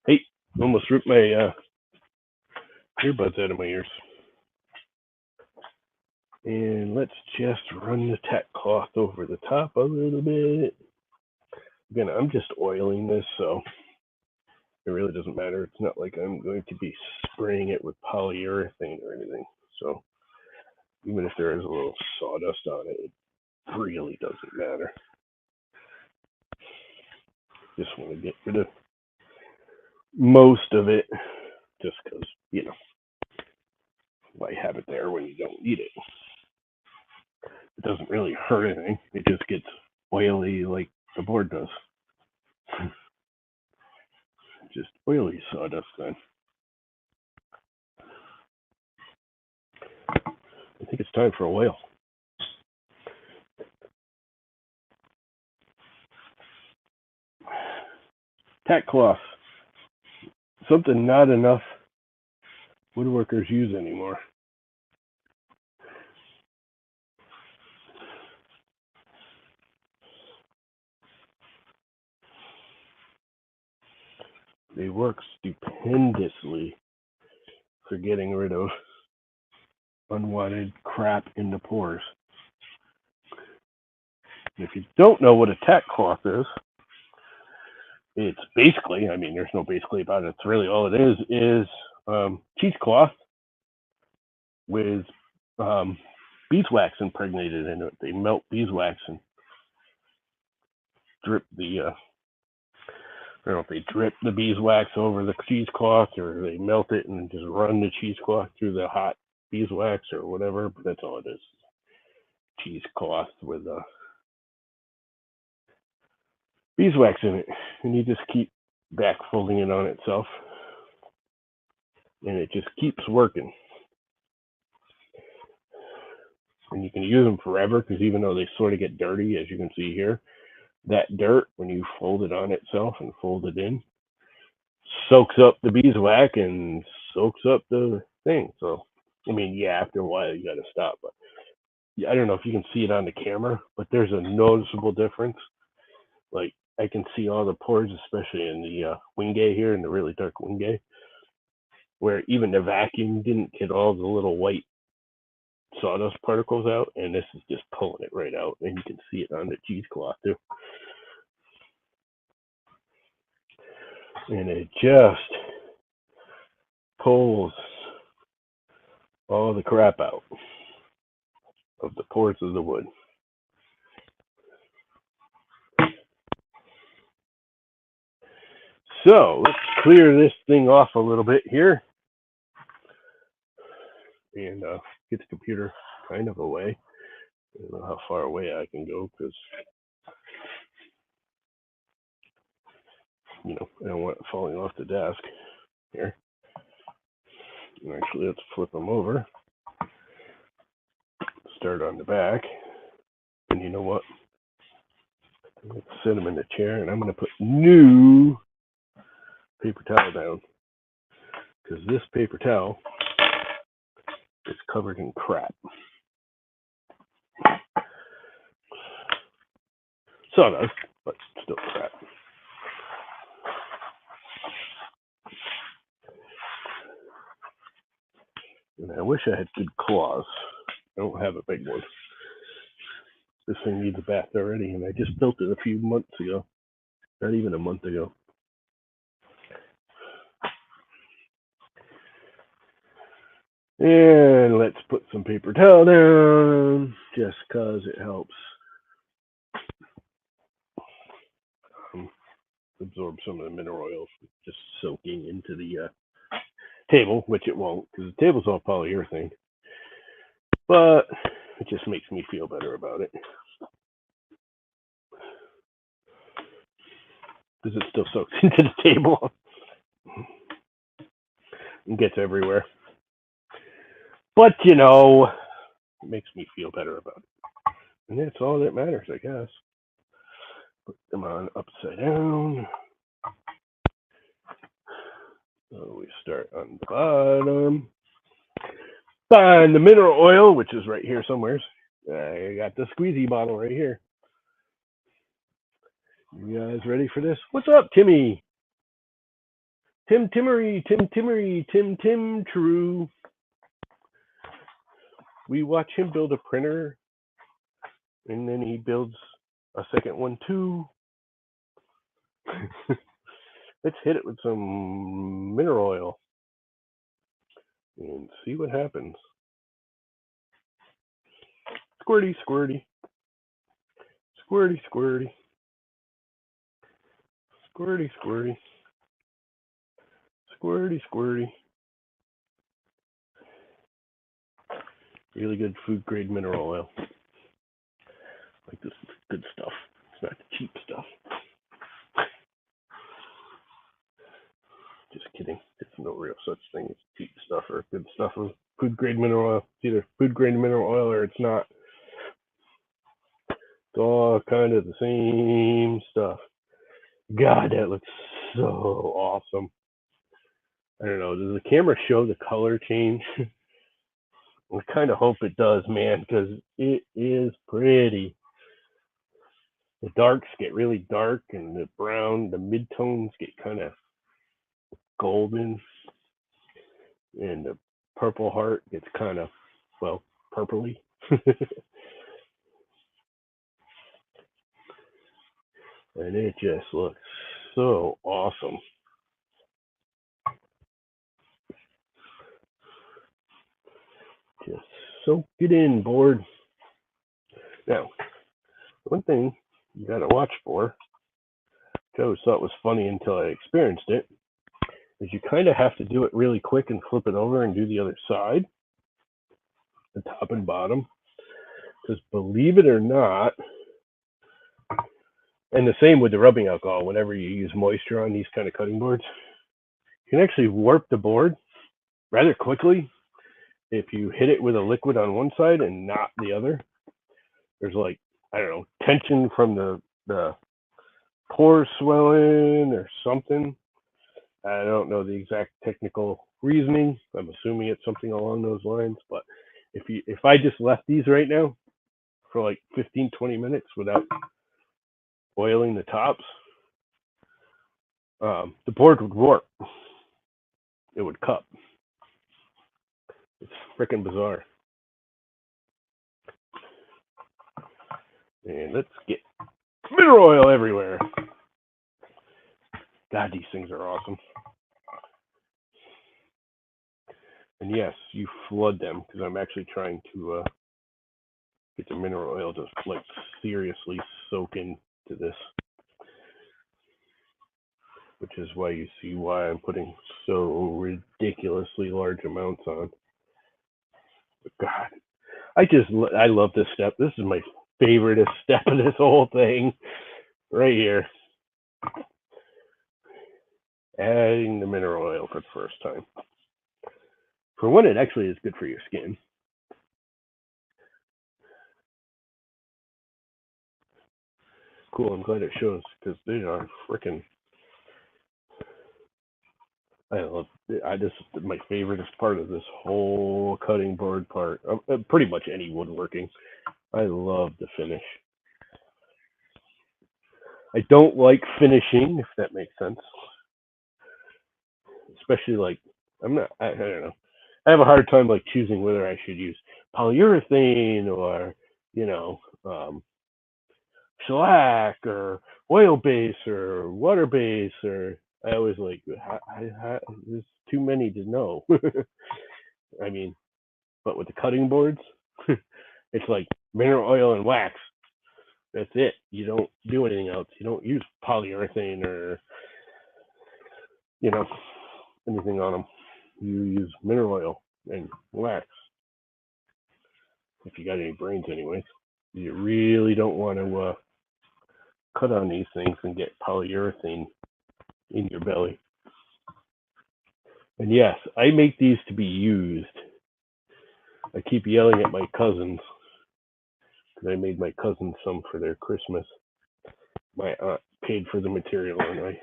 Hey, almost ripped my earbuds out of my ears. And let's just run the tack cloth over the top a little bit. Again, I'm just oiling this, so it really doesn't matter. It's not like I'm going to be spraying it with polyurethane or anything. So even if there is a little sawdust on it, it really doesn't matter. Just want to get rid of most of it, just because, why have it there when you don't need it? It doesn't really hurt anything. It just gets oily like the board does. Just oily sawdust then. I think it's time for a whale. Tack cloth. Something not enough woodworkers use anymore. They work stupendously for getting rid of unwanted crap in the pores. And if you don't know what a tack cloth it's basically, there's no basically about it. It's really all it is cheesecloth with beeswax impregnated in it. They melt beeswax and drip I don't know if they drip the beeswax over the cheesecloth or they melt it and just run the cheesecloth through the hot beeswax or whatever, but that's all it is. Cheesecloth with beeswax in it. And you just keep back folding it on itself. And it just keeps working. And you can use them forever because even though they sort of get dirty, as you can see here, that dirt, when you fold it on itself and fold it in, soaks up the beeswax and soaks up the thing. So, after a while you got to stop. But I don't know if you can see it on the camera, but there's a noticeable difference. Like I can see all the pores, especially in the wingay here, in the really dark wingay, where even the vacuum didn't get all the little white sawdust particles out, and this is just pulling it right out, and you can see it on the cheesecloth too. And it just pulls all the crap out of the pores of the wood. So let's clear this thing off a little bit here and get the computer kind of away. I don't know how far away I can go because, I don't want it falling off the desk here. And actually, let's flip them over. Start on the back. And you know what? Let's set them in the chair, and I'm going to put new paper towel down because this paper towel is covered in crap. Sawdust, but still crap. And I wish I had good claws. I don't have a big one. This thing needs a bath already, and I just built it a few months ago. Not even a month ago. And let's put some paper towel down, just because it helps absorb some of the mineral oils just soaking into the table, which it won't, because the table's all polyurethane. But it just makes me feel better about it. Because it still soaks into the table and gets everywhere. But, it makes me feel better about it. And that's all that matters, I guess. Put them on upside down. So we start on the bottom. Find the mineral oil, which is right here somewhere. I got the squeezy bottle right here. You guys ready for this? What's up, Timmy? Tim Timmery, Tim Timmery, Tim True. We watch him build a printer, and then he builds a second one too. Let's hit it with some mineral oil and see what happens. Squirty, squirty. Squirty, squirty. Squirty, squirty. Squirty, squirty. Really good food grade mineral oil. Like this is good stuff. It's not the cheap stuff. Just kidding. There's no real such thing as cheap stuff or good stuff. Food grade mineral oil. It's either food grade mineral oil or it's not. It's all kind of the same stuff. God, that looks so awesome. I don't know. Does the camera show the color change? I kind of hope it does, man, because it is pretty. The darks get really dark, and the brown, the midtones get kind of golden, and the purple heart gets kind of, well, purpley. And it just looks so awesome. Just soak it in, board. Now, one thing you got to watch for, which I always thought was funny until I experienced it, is you kind of have to do it really quick and flip it over and do the other side, the top and bottom. Because believe it or not, and the same with the rubbing alcohol, whenever you use moisture on these kind of cutting boards, you can actually warp the board rather quickly if you hit it with a liquid on one side and not the other. There's like, I don't know, tension from the pores swelling or something. I don't know the exact technical reasoning. I'm assuming it's something along those lines. But if I just left these right now for like 15, 20 minutes without oiling the tops, the board would warp. It would cup. It's freaking bizarre. And let's get mineral oil everywhere. God, these things are awesome. And yes, you flood them because I'm actually trying to get the mineral oil to like seriously soak into this, which is why you see why I'm putting so ridiculously large amounts on. But God, I love this step. This is my favorite step of this whole thing, right here. Adding the mineral oil for the first time. For one, it actually is good for your skin. Cool, I'm glad it shows because they are freaking. This is my favorite part of this whole cutting board part. Pretty much any woodworking. I love the finish. I don't like finishing, if that makes sense. Especially like I don't know. I have a hard time like choosing whether I should use polyurethane or you know shellac or oil base or water base or I always like there's too many to know. I mean, but with the cutting boards, it's like mineral oil and wax. That's it. You don't do anything else. You don't use polyurethane or you know anything on them. You use mineral oil and wax. If you got any brains, anyways. You really don't want to cut on these things and get polyurethane in your belly. And yes, I make these to be used. I keep yelling at my cousins because I made my cousins some for their Christmas. My aunt paid for the material and I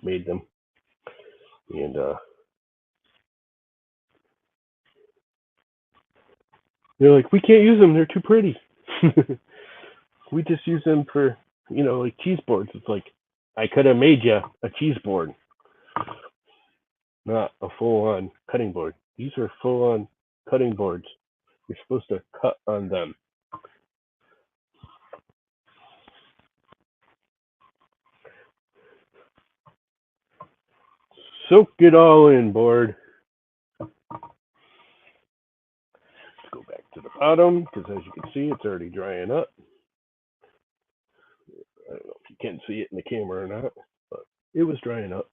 made them. And they're like, we can't use them. They're too pretty. We just use them for Like cheese boards. It's like I could have made you a cheese board, not a full-on cutting board. These are full-on cutting boards. You're supposed to cut on them. Soak it all in, board. Let's go back to the bottom because, as you can see, it's already drying up. I don't know if you can see it in the camera or not, but it was drying up.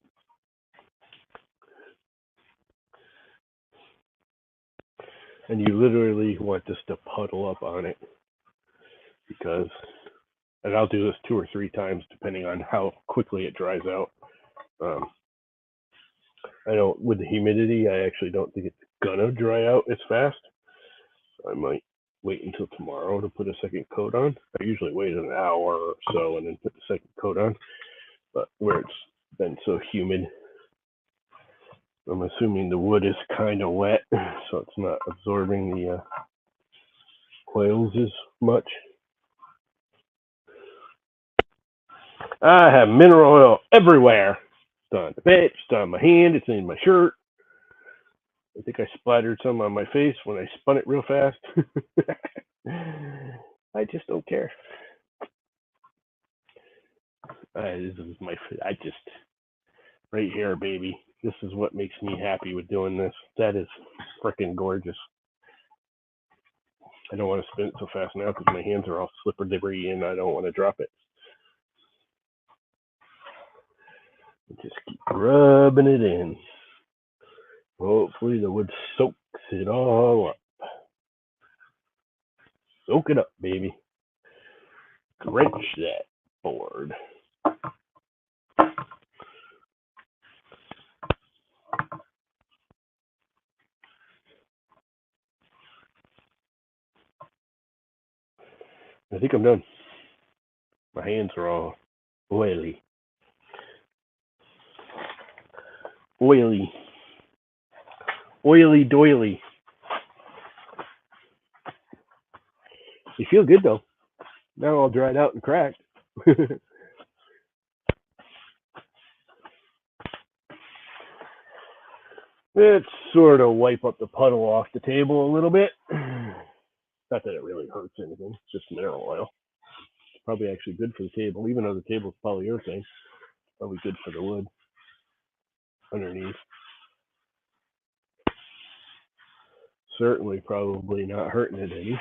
And you literally want this to puddle up on it because, and I'll do this 2 or 3 times depending on how quickly it dries out. I don't, with the humidity, I actually don't think it's gonna dry out as fast. I might wait until tomorrow to put a second coat on. I usually wait an hour or so and then put the second coat on. But where it's been so humid, I'm assuming the wood is kind of wet, so it's not absorbing the coils as much. I have mineral oil everywhere. It's on the bench, it's on my hand, it's in my shirt. I think I splattered some on my face when I spun it real fast. I just don't care. This is right here, baby. This is what makes me happy with doing this. That is freaking gorgeous. I don't want to spin it so fast now because my hands are all slippery debris and I don't want to drop it. Just keep rubbing it in. Hopefully the wood soaks it all up. Soak it up, baby. Drench that board. I think I'm done. My hands are all oily. Oily. Oily doily. They feel good though. Now all dried out and cracked. Let's sort of wipe up the puddle off the table a little bit. Not that it really hurts anything, it's just mineral oil. It's probably actually good for the table, even though the table's polyurethane. Probably good for the wood underneath. Certainly, probably not hurting it any.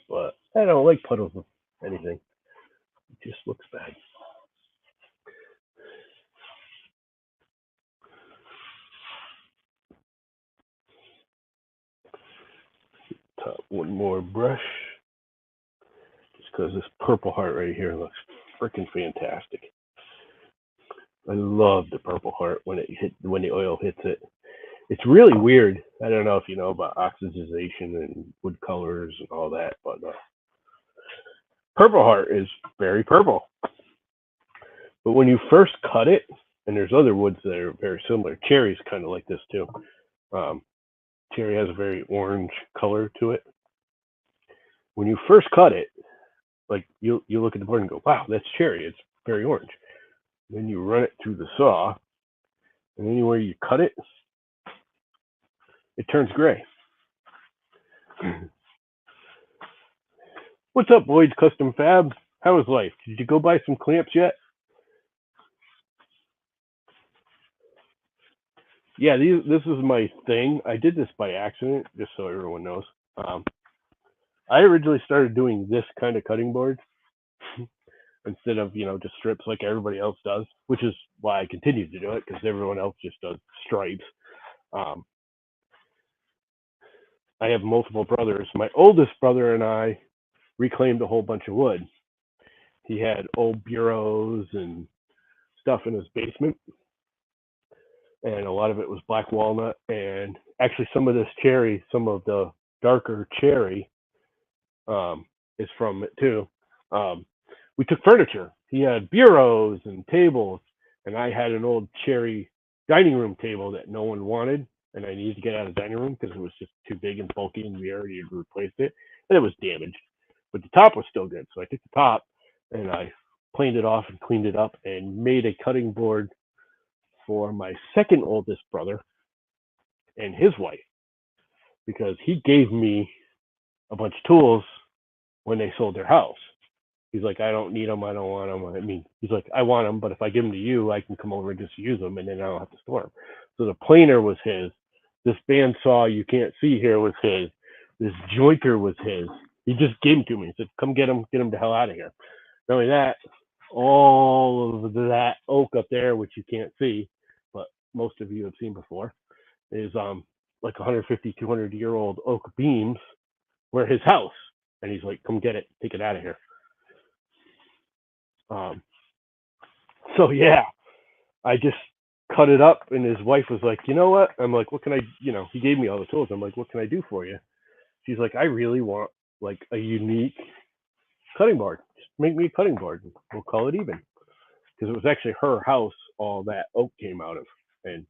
But I don't like puddles of anything. It just looks bad. Top one more brush. Just because this Purple Heart right here looks freaking fantastic. I love the Purple Heart when the oil hits it. It's really weird. I don't know if you know about oxidization and wood colors and all that, but Purple Heart is very purple. But when you first cut it, and there's other woods that are very similar. Cherry's kind of like this too. Cherry has a very orange color to it. When you first cut it, like you look at the board and go, "Wow, that's cherry. It's very orange." Then you run it through the saw, and anywhere you cut it, it turns gray. What's up, Boyd's Custom Fab? How is life? Did you go buy some clamps yet? Yeah, this is my thing. I did this by accident, just so everyone knows. I originally started doing this kind of cutting board instead of just strips like everybody else does, which is why I continue to do it because everyone else just does stripes. I have multiple brothers. My oldest brother and I reclaimed a whole bunch of wood. He had old bureaus and stuff in his basement, and a lot of it was black walnut. And actually, some of this cherry, some of the darker cherry, is from it too. We took furniture. He had bureaus and tables, and I had an old cherry dining room table that no one wanted, and I needed to get out of the dining room because it was just too big and bulky, and we already replaced it, and it was damaged. But the top was still good, so I took the top and I planed it off and cleaned it up and made a cutting board for my second oldest brother and his wife because he gave me a bunch of tools when they sold their house. He's like, I don't need them. I don't want them. I mean, he's like, I want them, but if I give them to you, I can come over and just use them, and then I don't have to store them. So the planer was his. This bandsaw you can't see here was his. This jointer was his. He just gave them to me. He said, come get them the hell out of here. Not only that, all of that oak up there, which you can't see, but most of you have seen before, is like 150, 200-year old oak beams were his house. And he's like, come get it, take it out of here. Um, so yeah, I just cut it up, and his wife was like, you know what? I'm like, what can I, he gave me all the tools. I'm like, what can I do for you? She's like, I really want like a unique cutting board. Just make me a cutting board. We'll call it even. Because it was actually her house, all that oak came out of. And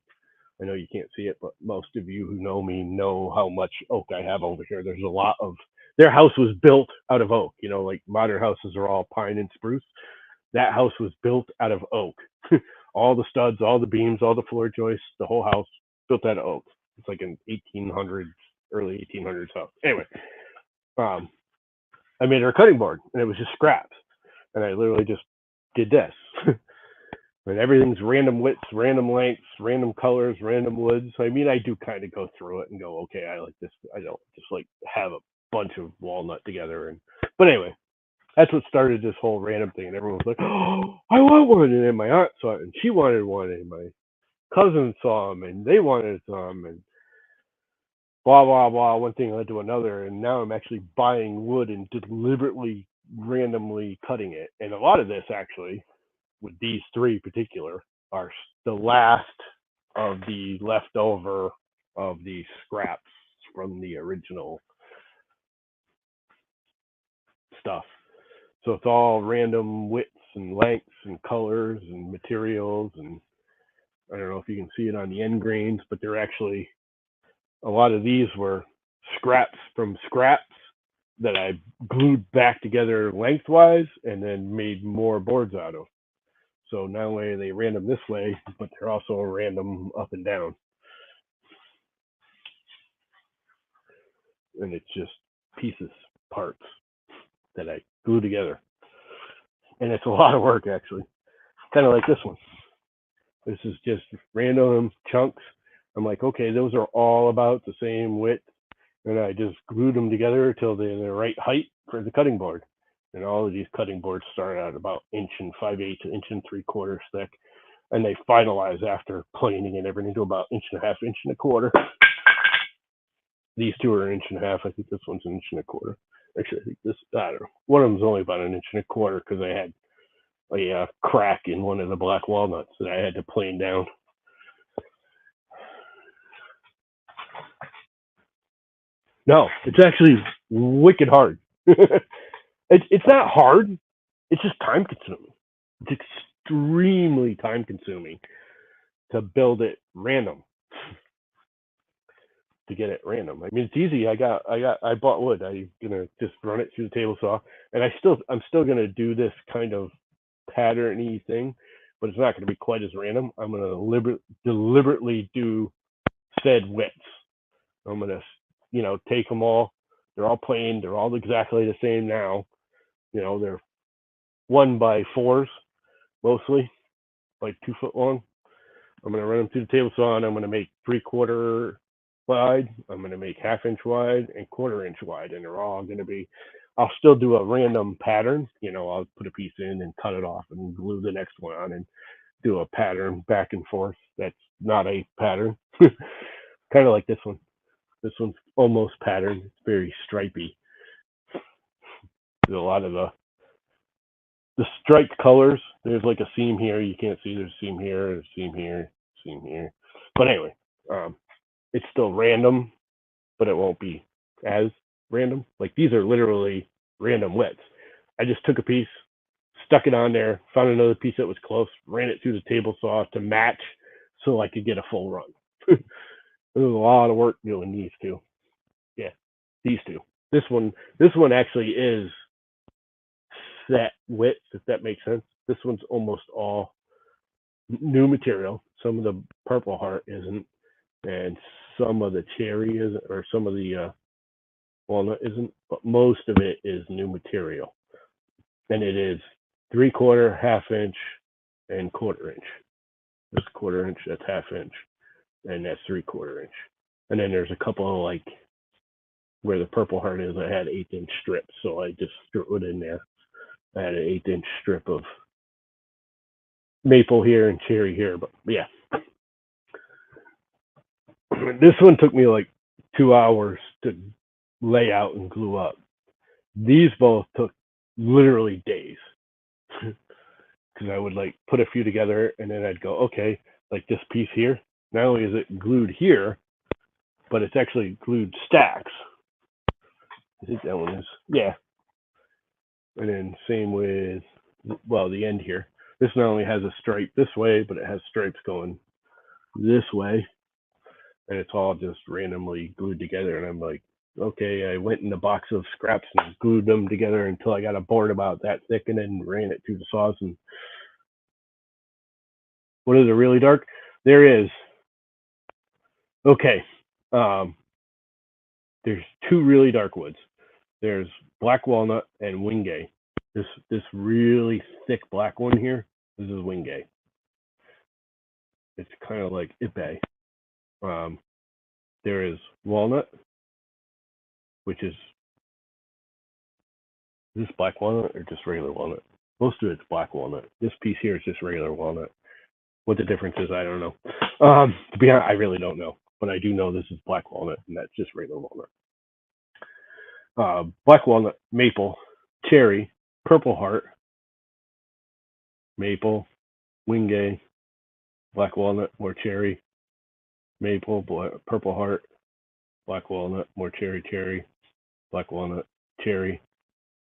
I know you can't see it, but most of you who know me know how much oak I have over here. There's a lot of, their house was built out of oak. Like modern houses are all pine and spruce. That house was built out of oak. All the studs, all the beams, all the floor joists, the whole house built out of oak. It's like an 1800s, early 1800s house. Anyway, um, I made her a cutting board, and it was just scraps. And I literally just did this. And everything's random widths, random lengths, random colors, random woods. I mean, I do kind of go through it and go, okay, I like this. I don't just like have a bunch of walnut together. But anyway, that's what started this whole random thing. And everyone was like, oh, I want one. And then my aunt saw it, and she wanted one. And my cousins saw them, and they wanted some. And blah, blah, blah. One thing led to another. And now I'm actually buying wood and deliberately, randomly cutting it. And a lot of this, actually, with these three in particular, are the last of the leftover of the scraps from the original stuff. So it's all random widths and lengths and colors and materials. And I don't know if you can see it on the end grains, but they're actually, a lot of these were scraps from scraps that I glued back together lengthwise and then made more boards out of. So not only are they random this way, but they're also random up and down. And it's just pieces, parts that I glue together. And it's a lot of work, actually. Kind of like this one. This is just random chunks. I'm like, okay, those are all about the same width. And I just glued them together till they're the right height for the cutting board. And all of these cutting boards start at about 1.5/8 to 1.75 thick. And they finalize after planing and everything to about 1.5 inches, 1.25 inches. These two are 1.5 inches. I think this one's 1.25 inches. Actually, I think this, I don't know. One of them's only about 1.25 inches because I had a crack in one of the black walnuts that I had to plane down. No, it's actually wicked hard. It's not hard. It's just time consuming. It's extremely time consuming to build it random. To get it random. I mean, it's easy. I bought wood. I'm gonna just run it through the table saw, and I'm still gonna do this kind of patterny thing, but it's not gonna be quite as random. I'm gonna deliberately do said widths. I'm gonna, take them all. They're all plain. They're all exactly the same now. They're 1x4s mostly, like 2 foot long. I'm gonna run them through the table saw, and I'm gonna make 3/4 wide. I'm gonna make 1/2 inch wide and 1/4 inch wide, and they're all gonna be. I'll still do a random pattern. I'll put a piece in and cut it off and glue the next one on and do a pattern back and forth. That's not a pattern. Kind of like this one. This one's almost patterned. It's very stripy. There's a lot of the striped colors. There's like a seam here. You can't see. There's a seam here. There's a seam here. Seam here. But anyway, it's still random, but it won't be as random. Like these are literally random widths. I just took a piece, stuck it on there, found another piece that was close, ran it through the table saw to match so I could get a full run. There's a lot of work doing these two. Yeah, these two. This one actually is set width, if that makes sense. This one's almost all new material. Some of the Purple Heart isn't, and some of the cherry isn't, or some of the walnut isn't, but most of it is new material. And it is 3/4, ½ inch, and 1/4 inch. This 1/4 inch, that's ½ inch, and that's 3/4 inch. And then there's a couple of like where the Purple Heart is, I had 1/8 inch strips, so I just threw it in there. I had an 1/8 inch strip of maple here and cherry here, but yeah. This one took me like 2 hours to lay out and glue up. These both took literally days because I would like put a few together and then I'd go, okay, like this piece here, not only is it glued here, but it's actually glued stacks. I think that one is, yeah. And then same with, well, the end here. This not only has a stripe this way, but it has stripes going this way. And it's all just randomly glued together. And I'm like, okay, I went in a box of scraps and glued them together until I got a board about that thick and then ran it through the saws. And what is it, really dark? There is. Okay. There's two really dark woods. There's black walnut and wingay. This really thick black one here, this is wingay. It's kind of like ipe. There is walnut, which is this black walnut or just regular walnut? Most of it's black walnut. This piece here is just regular walnut. What the difference is, I don't know. To be honest, I really don't know, but I do know this is black walnut and that's just regular walnut. Black walnut, maple, cherry, Purple Heart, maple, wingay, black walnut, more cherry, maple, Purple Heart, black walnut, more cherry, cherry, black walnut, cherry.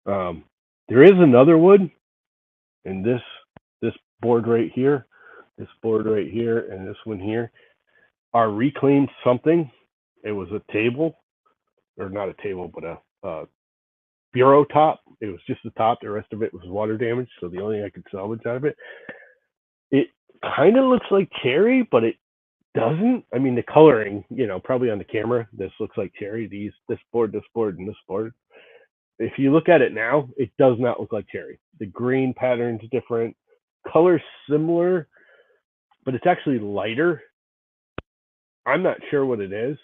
There is another wood, and this board right here, and this one here are reclaimed something. It was a table, or not a table, but a bureau top. It was just the top. The rest of it was water damage, so the only thing I could salvage out of it. It kind of looks like cherry, but it doesn't. I mean, the coloring, probably on the camera, this looks like cherry. This board, and this board. If you look at it now, it does not look like cherry. The green pattern's different, color's similar, but it's actually lighter. I'm not sure what it is.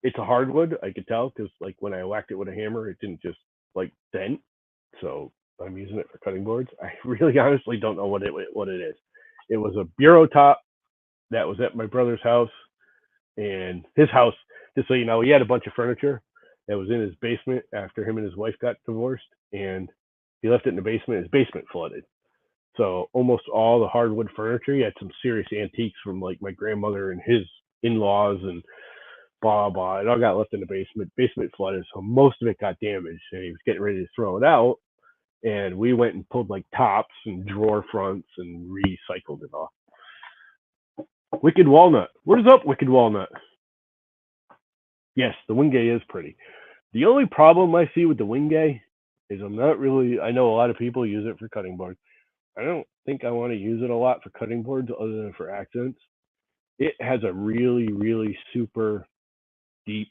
It's a hardwood, I could tell, because like when I whacked it with a hammer, it didn't just like dent. So I'm using it for cutting boards. I really honestly don't know what it is. It was a bureau top that was at my brother's house, and his house, just so you know, he had a bunch of furniture that was in his basement after him and his wife got divorced, and he left it in the basement. His basement flooded. So almost all the hardwood furniture, he had some serious antiques from like my grandmother and his in-laws and blah, blah. It all got left in the basement. Basement flooded, so most of it got damaged, and he was getting ready to throw it out. And we went and pulled like tops and drawer fronts and recycled it all. Wicked Walnut. What is up, Wicked Walnut? Yes, the wingay is pretty. The only problem I see with the wingay is I know a lot of people use it for cutting boards. I don't think I want to use it a lot for cutting boards other than for accents. It has a really, really super deep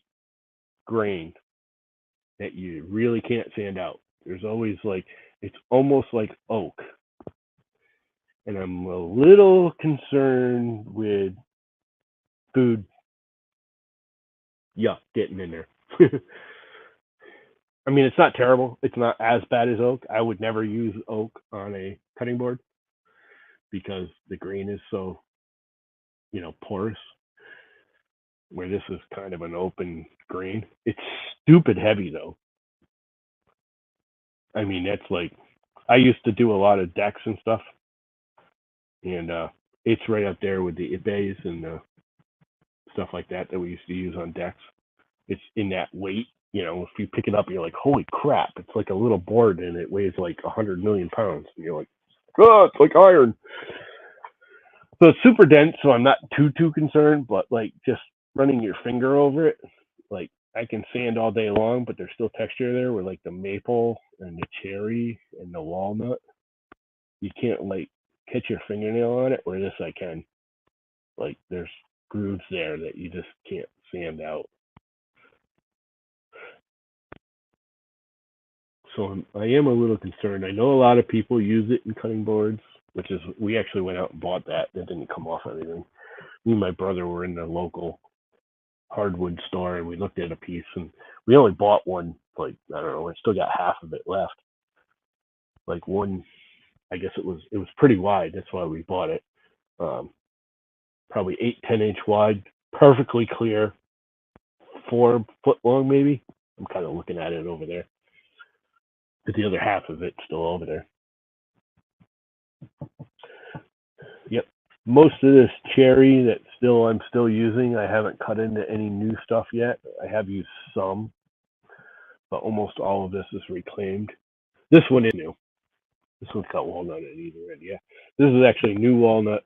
grain that you really can't sand out. There's always it's almost like oak. And I'm a little concerned with food yuck getting in there. I mean, it's not terrible. It's not as bad as oak. I would never use oak on a cutting board because the grain is so, porous, where this is kind of an open grain. It's stupid heavy, though. I mean, that's like, I used to do a lot of decks and stuff, and it's right up there with the Ibes and stuff like that we used to use on decks. It's in that weight. If you pick it up, you're like, holy crap, it's like a little board and it weighs like 100 million pounds. And you're like, oh, it's like iron. So it's super dense, so I'm not too concerned, but like just running your finger over it, like I can sand all day long, but there's still texture there where like the maple and the cherry and the walnut, you can't like catch your fingernail on it, where this I can. Like there's grooves there that you just can't sand out. So I am a little concerned. I know a lot of people use it in cutting boards, which is, we actually went out and bought that. That didn't come off anything. Me and my brother were in the local hardwood store and we looked at a piece and we only bought one. Like, I don't know, I still got half of it left. Like one, I guess it was pretty wide. That's why we bought it. Probably 8-10 inch wide, perfectly clear, 4 foot long maybe. I'm kind of looking at it over there, but the other half of it's still over there. Yep. Most of this cherry that I'm still using, I haven't cut into any new stuff yet. I have used some, but almost all of this is reclaimed. This one is new. This one's got walnut at either end. Yeah, this is actually new walnut,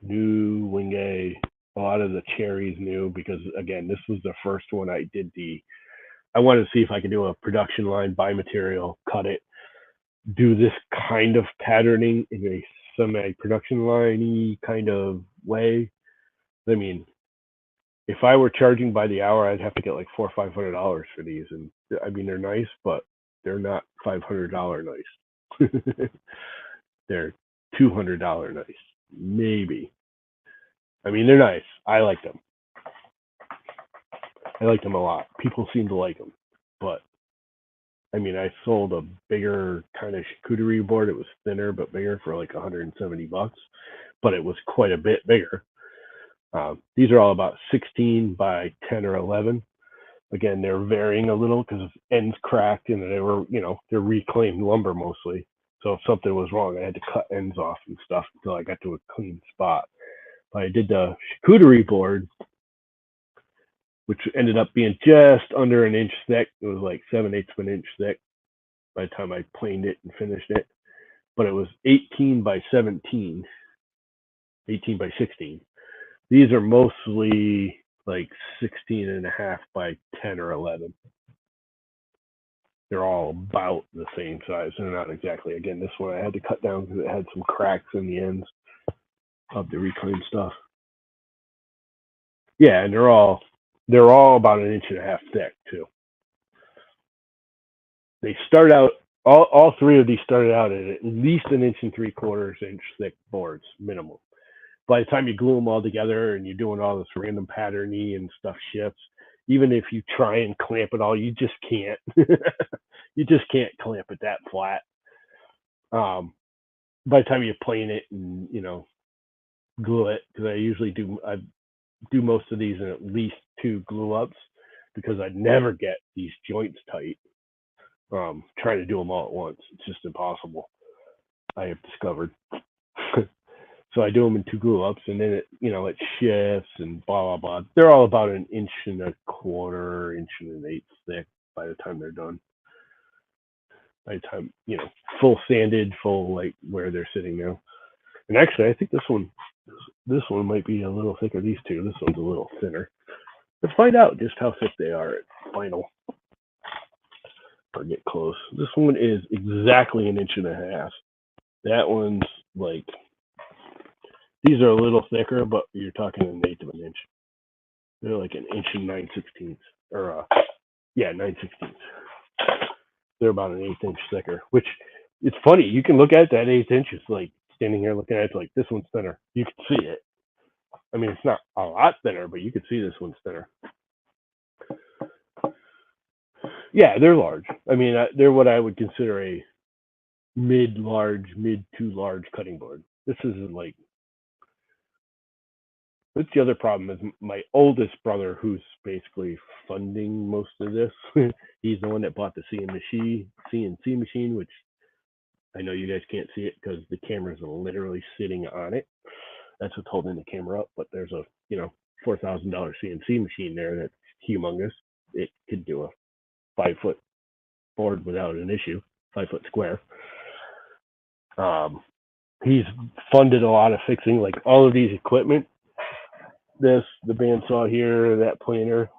new wingay. A lot of the cherries new because again, this was the first one I did. I wanted to see if I could do a production line, buy material, cut it, do this kind of patterning in a semi-production line-y kind of way. I mean, if I were charging by the hour, I'd have to get like $400 or $500 for these, and I mean they're nice, but they're not $500 nice. They're $200 nice, maybe. I mean, they're nice. I like them. I like them a lot. People seem to like them, but I mean, I sold a bigger kind of charcuterie board. It was thinner but bigger for like $170, but it was quite a bit bigger. These are all about 16 by 10 or 11. Again, they're varying a little because ends cracked and they were, they're reclaimed lumber mostly. So if something was wrong, I had to cut ends off and stuff until I got to a clean spot. But I did the charcuterie board, which ended up being just under an inch thick. It was like 7/8 of an inch thick by the time I planed it and finished it. But it was 18 by 17, 18 by 16. These are mostly like 16 and a half by 10 or 11. They're all about the same size. They're not exactly. Again, this one I had to cut down because it had some cracks in the ends of the reclaimed stuff. Yeah, and they're all about an inch and a half thick too. They start out, all three of these started out at least an inch and 3/4 inch thick boards minimum. By the time you glue them all together and you're doing all this random patterning and stuff shifts, even if you try and clamp it all, you just can't. You just can't clamp it that flat. By the time you plane it and glue it, because I do most of these in at least 2 glue ups because I never get these joints tight. Trying to do them all at once, it's just impossible. I have discovered. So I do them in 2 glue ups, and then it shifts and blah blah blah. They're all about an inch and a quarter, inch and an eighth thick by the time they're done. By the time full sanded, full like where they're sitting now. And actually, I think this one might be a little thicker. These two, this one's a little thinner. Let's find out just how thick they are at final. Or get close. This one is exactly an inch and a half. That one's like, these are a little thicker, but you're talking an eighth of an inch. They're like an inch and 9/16, or 9/16. They're about an eighth inch thicker, which it's funny. You can look at that eighth inch. It's like standing here looking at it, it's like this one's thinner. You can see it. I mean, it's not a lot thinner, but you can see this one's thinner. Yeah, they're large. I mean, they're what I would consider a mid to large cutting board. This isn't like. That's the other problem is my oldest brother, who's basically funding most of this. He's the one that bought the CNC machine, which I know you guys can't see it because the camera's literally sitting on it. That's what's holding the camera up. But there's a $4,000 CNC machine there that's humongous. It could do a 5-foot board without an issue, 5-foot square. He's funded a lot of fixing, like all of these equipment. The bandsaw here, that planer,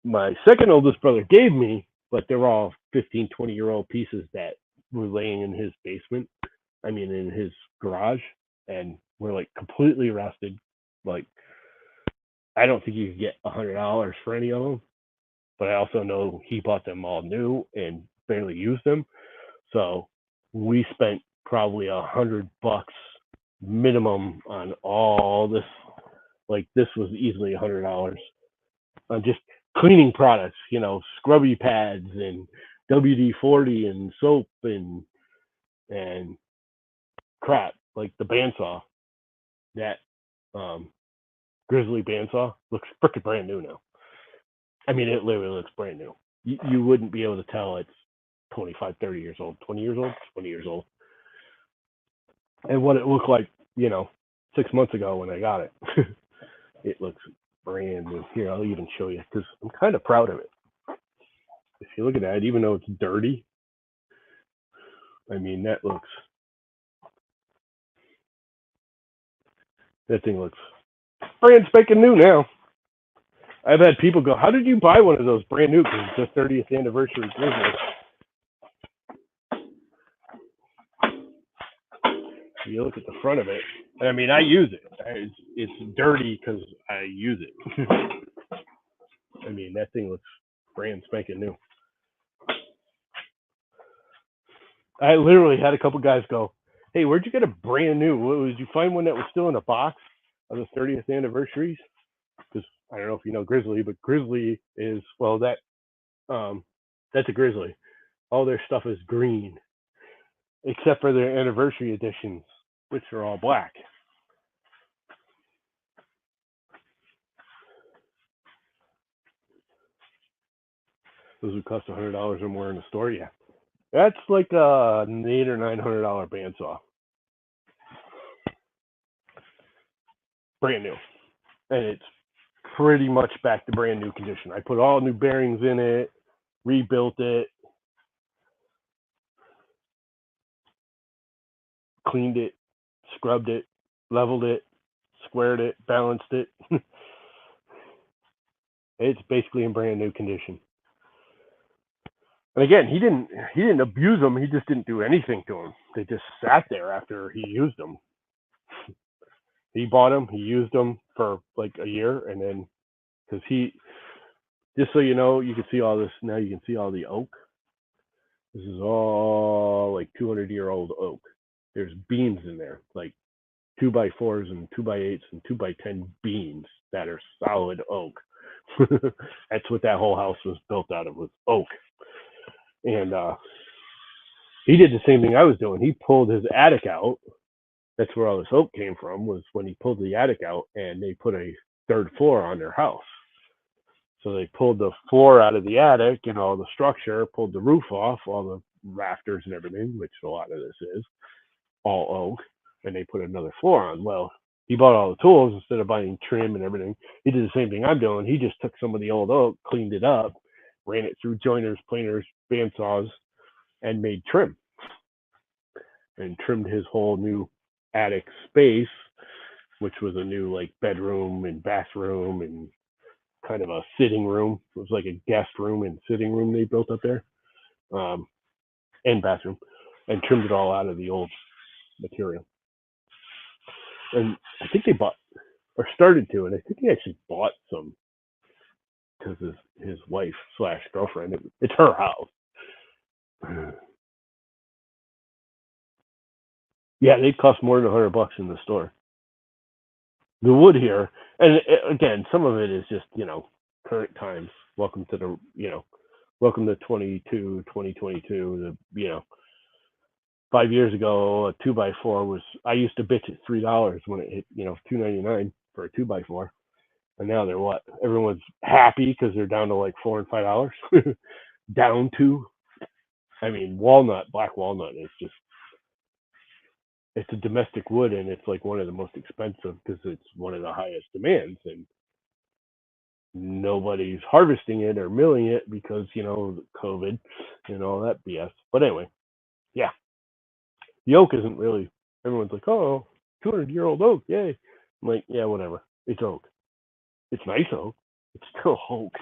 my second oldest brother gave me, but they're all 15, 20-year-old pieces that were laying in his basement. I mean, in his garage, and were like completely rusted. Like, I don't think you could get $100 for any of them, but I also know he bought them all new and barely used them. So we spent probably $100 minimum on all this. Like, this was easily $100 on just cleaning products, scrubby pads and WD-40 and soap and crap, like the bandsaw. That um, Grizzly bandsaw looks freaking brand new now. I mean, it literally looks brand new. You wouldn't be able to tell it's 25, 30 years old, 20 years old, 20 years old. And what it looked like, 6 months ago when I got it, it looks brand new. Here, I'll even show you because I'm kind of proud of it. If you look at that, even though it's dirty, I mean, that thing looks brand spanking new now. I've had people go, "How did you buy one of those brand new?" Because it's the 30th anniversary Grizzly. You look at the front of it. I mean, I use it. It's dirty because I use it. I mean, that thing looks brand spanking new. I literally had a couple guys go, "Hey, where'd you get a brand new? Did you find one that was still in a box of the 30th anniversaries?" Because I don't know if you know Grizzly, but Grizzly is, well, that's a Grizzly. All their stuff is green, except for their anniversary editions, which are all black. Those would cost $100 or more in the store. Yeah, that's like an $800 or $900 bandsaw, brand new, and it's pretty much back to brand new condition. I put all new bearings in it, rebuilt it, cleaned it, scrubbed it, leveled it, squared it, balanced it. It's basically in brand new condition. And again, he didn't abuse them. He just didn't do anything to them. They just sat there after he used them. He bought them, he used them for like a year, and then because just so you know, you can see all this now. You can see all the oak. This is all like 200-year-old oak. There's beams in there, like 2x4s and 2x8s and 2x10 beams that are solid oak. That's what that whole house was built out of, was oak. And he did the same thing I was doing. He pulled his attic out. That's where all this oak came from, was when he pulled the attic out and they put a third floor on their house. So they pulled the floor out of the attic and all the structure, pulled the roof off, all the rafters and everything, which a lot of this is all oak, and they put another floor on. Well, he bought all the tools instead of buying trim and everything. He did the same thing I'm doing. He just took some of the old oak, cleaned it up, ran it through joiners, planers, bandsaws, and made trim. And trimmed his whole new attic space, which was a new like bedroom and bathroom and kind of a sitting room. It was like a guest room and sitting room they built up there, um, and bathroom, and trimmed it all out of the old material. And I think they bought or started to, and I think he actually bought some because his wife slash girlfriend. It's her house. Yeah, they cost more than $100 in the store. The wood here, and again, some of it is just current times. Welcome to welcome to 2022. 5 years ago, a 2x4 was, I used to bitch at $3 when it hit $2.99 for a 2x4, and now they're what? Everyone's happy because they're down to like $4 and $5. Down to, I mean, black walnut is just, it's a domestic wood, and it's like one of the most expensive because it's one of the highest demands, and nobody's harvesting it or milling it because COVID and all that BS. But anyway, yeah, the oak isn't really. Everyone's like, "Oh, 200-year-old oak, yay!" I'm like, yeah, whatever. It's oak. It's nice oak. It's still oak.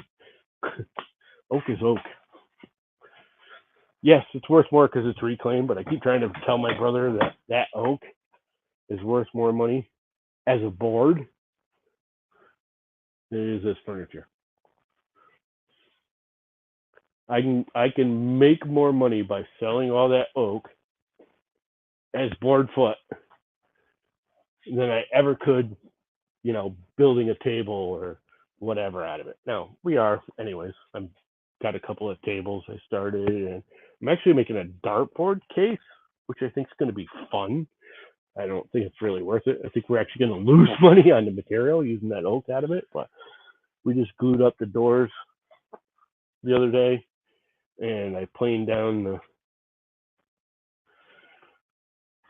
Oak is oak. Yes, it's worth more because it's reclaimed, but I keep trying to tell my brother that that oak is worth more money as a board than it is as furniture. I can make more money by selling all that oak as board foot than I ever could, building a table or whatever out of it. Now we are, anyways. I'm got a couple of tables I started, and I'm actually making a dartboard case, which I think is going to be fun. I don't think it's really worth it. I think we're actually going to lose money on the material using that oak out of it. But we just glued up the doors the other day, and I planed down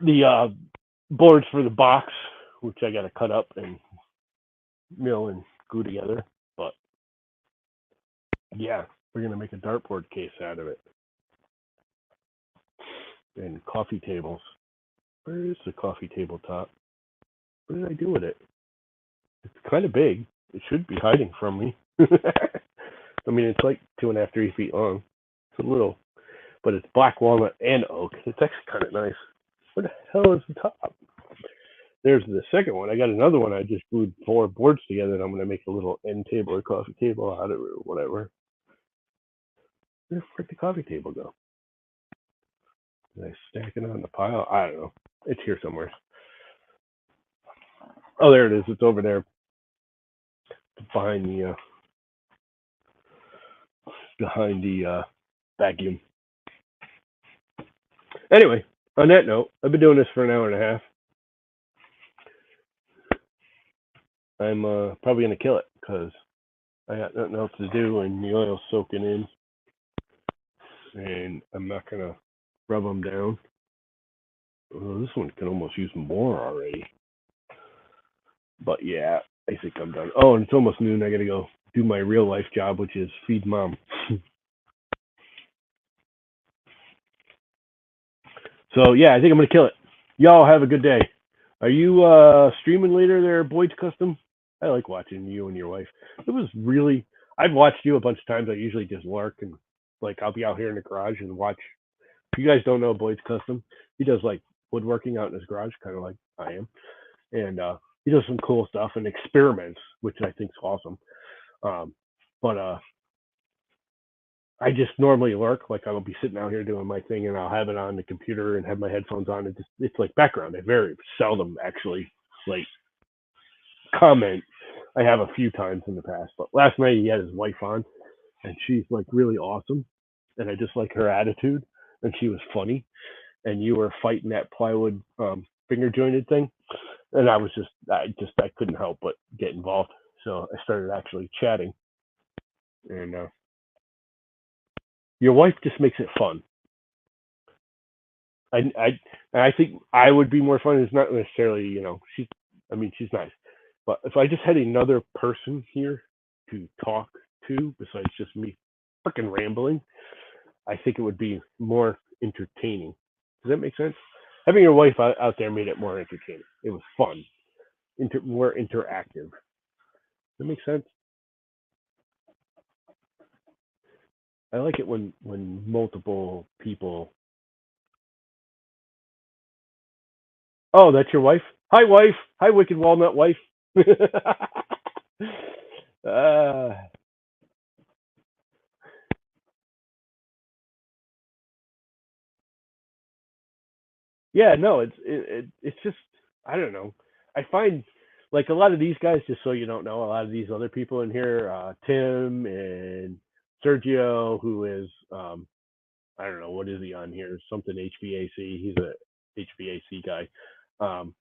the boards for the box, which I got to cut up and mill and glue together. But yeah, we're gonna make a dartboard case out of it, and coffee tables. Where is the coffee table top? What did I do with it? It's kind of big. It should be hiding from me. I mean, it's like 2.5, 3 feet long. It's a little, but it's black walnut and oak. It's actually kind of nice. What the hell is the top? There's the second one. I got another one. I just glued 4 boards together, and I'm gonna make a little end table or coffee table out of it or whatever. Where'd the coffee table go? Did I stack it on the pile? I don't know. It's here somewhere. Oh, there it is. It's over there behind the vacuum. Anyway, on that note, I've been doing this for an hour and a half. I'm probably gonna kill it because I got nothing else to do, and the oil's soaking in, and I'm not gonna rub them down. Oh, this one can almost use more already. But yeah, I think I'm done. Oh, and it's almost noon. I gotta go do my real life job, which is feed mom. So yeah, I think I'm gonna kill it. Y'all have a good day. Are you streaming later there, Boyd's Custom? I like watching you and your wife. It was really. I've watched you a bunch of times. I usually just lurk and like I'll be out here in the garage and watch. If you guys don't know Boyd's Custom, he does like woodworking out in his garage, kind of like I am, and he does some cool stuff and experiments, which I think is awesome. Um, but I just normally lurk, like I'll be sitting out here doing my thing, and I'll have it on the computer and have my headphones on. And it's like background. I very seldom actually like comment. I have a few times in the past, but last night he had his wife on, and she's like really awesome, and I just like her attitude, and she was funny. And you were fighting that plywood finger jointed thing, and I couldn't help but get involved. So I started actually chatting, and your wife just makes it fun. I think I would be more fun. It's not necessarily, she's. I mean, she's nice, but if I just had another person here to talk to besides just me, fucking rambling, I think it would be more entertaining. Does that make sense? Having your wife out there made it more entertaining. It was fun, more interactive. Does that make sense? I like it when multiple people. Oh, that's your wife. Hi, wife. Hi, wicked walnut wife. uh, yeah, no, it's just I don't know. I find like a lot of these guys, just so you don't know, a lot of these other people in here, Tim and Sergio, who is I don't know what is he on here, something HVAC. He's a HVAC guy. Um,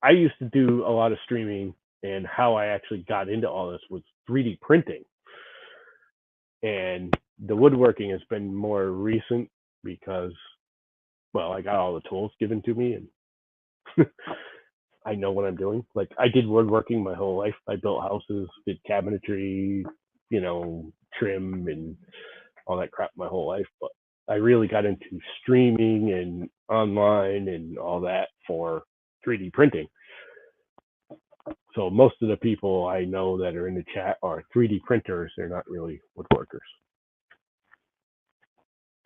I used to do a lot of streaming, and how I actually got into all this was 3D printing, and the woodworking has been more recent because well, I got all the tools given to me, and I know what I'm doing. Like I did woodworking my whole life. I built houses, did cabinetry, trim and all that crap my whole life. But I really got into streaming and online and all that for 3D printing. So most of the people I know that are in the chat are 3D printers. They're not really woodworkers.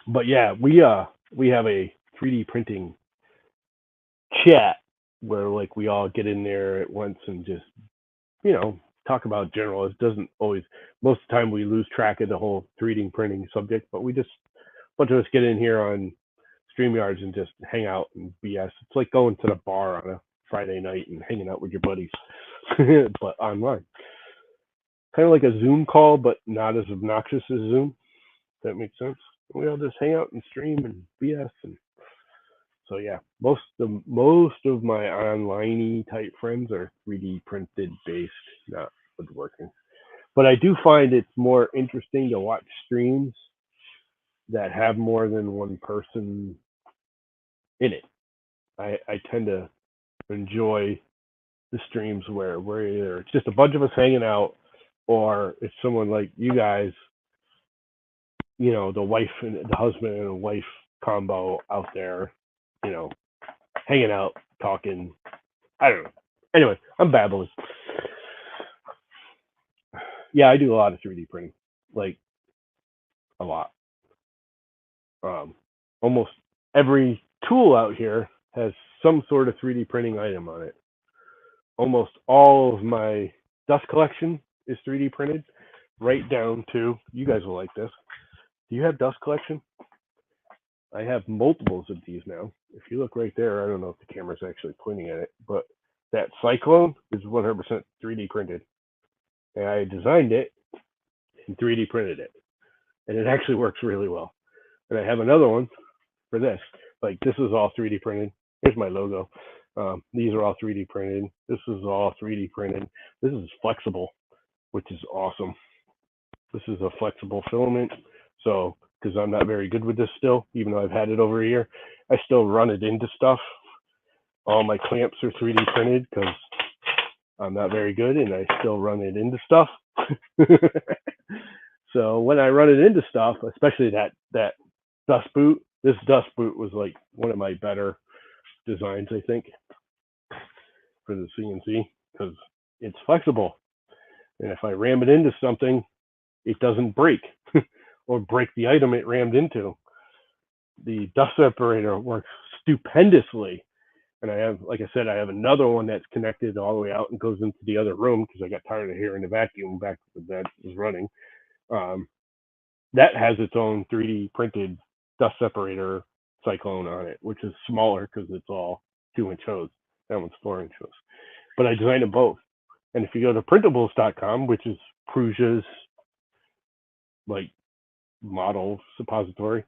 But yeah, we have a 3D printing chat where like we all get in there at once and just talk about general. It doesn't always. Most of the time we lose track of the whole 3D printing subject, but we just a bunch of us get in here on StreamYards and just hang out and BS. It's like going to the bar on a Friday night and hanging out with your buddies, but online. Kind of like a Zoom call, but not as obnoxious as Zoom. That makes sense. We all just hang out and stream and BS, and so yeah, most of my online type friends are 3D printed based, not woodworking. But I do find it's more interesting to watch streams that have more than one person in it. I tend to enjoy the streams where either it's just a bunch of us hanging out, or it's someone like you guys, the wife and the husband and the wife combo out there, you know, hanging out, talking. I don't know. Anyway, I'm babbling. Yeah, I do a lot of 3D printing, like a lot. Almost every tool out here has some sort of 3D printing item on it. Almost all of my dust collection is 3D printed, right down to, you guys will like this. Do you have dust collection? I have multiples of these now. If you look right there, I don't know if the camera's actually pointing at it, but that Cyclone is 100% 3D printed. And I designed it and 3D printed it. And it actually works really well. And I have another one for this. Like, this is all 3D printed. Here's my logo. These are all 3D printed. This is all 3D printed. This is flexible, which is awesome. This is a flexible filament. So, because I'm not very good with this still, even though I've had it over a year, I still run it into stuff. All my clamps are 3D printed because I'm not very good, and I still run it into stuff. So when I run it into stuff, especially that dust boot, this dust boot was like one of my better designs, I think, for the CNC because it's flexible, and if I ram it into something, it doesn't break or break the item it rammed into. The dust separator works stupendously, and I have, like I said, I have another one that's connected all the way out and goes into the other room because I got tired of hearing the vacuum back when that was running. That has its own 3D printed dust separator Cyclone on it, which is smaller because it's all 2-inch hose. That one's 4-inch hose. But I designed them both. And if you go to printables.com, which is Prusa's like model suppository,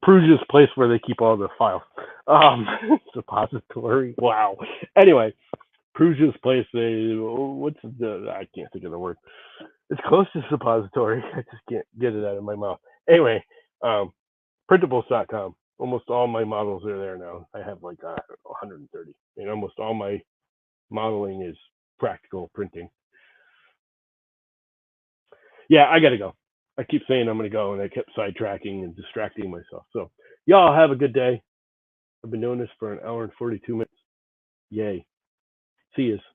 Prusa's place where they keep all the files. Suppository. Wow. Anyway, Prusa's place. I can't think of the word. It's close to suppository. I just can't get it out of my mouth. Anyway, printables.com. Almost all my models are there now. I have like 130, and almost all my modeling is practical printing. Yeah, I gotta go. I keep saying I'm gonna go, and I kept sidetracking and distracting myself. So y'all have a good day. I've been doing this for an hour and 42 minutes. Yay. See yous.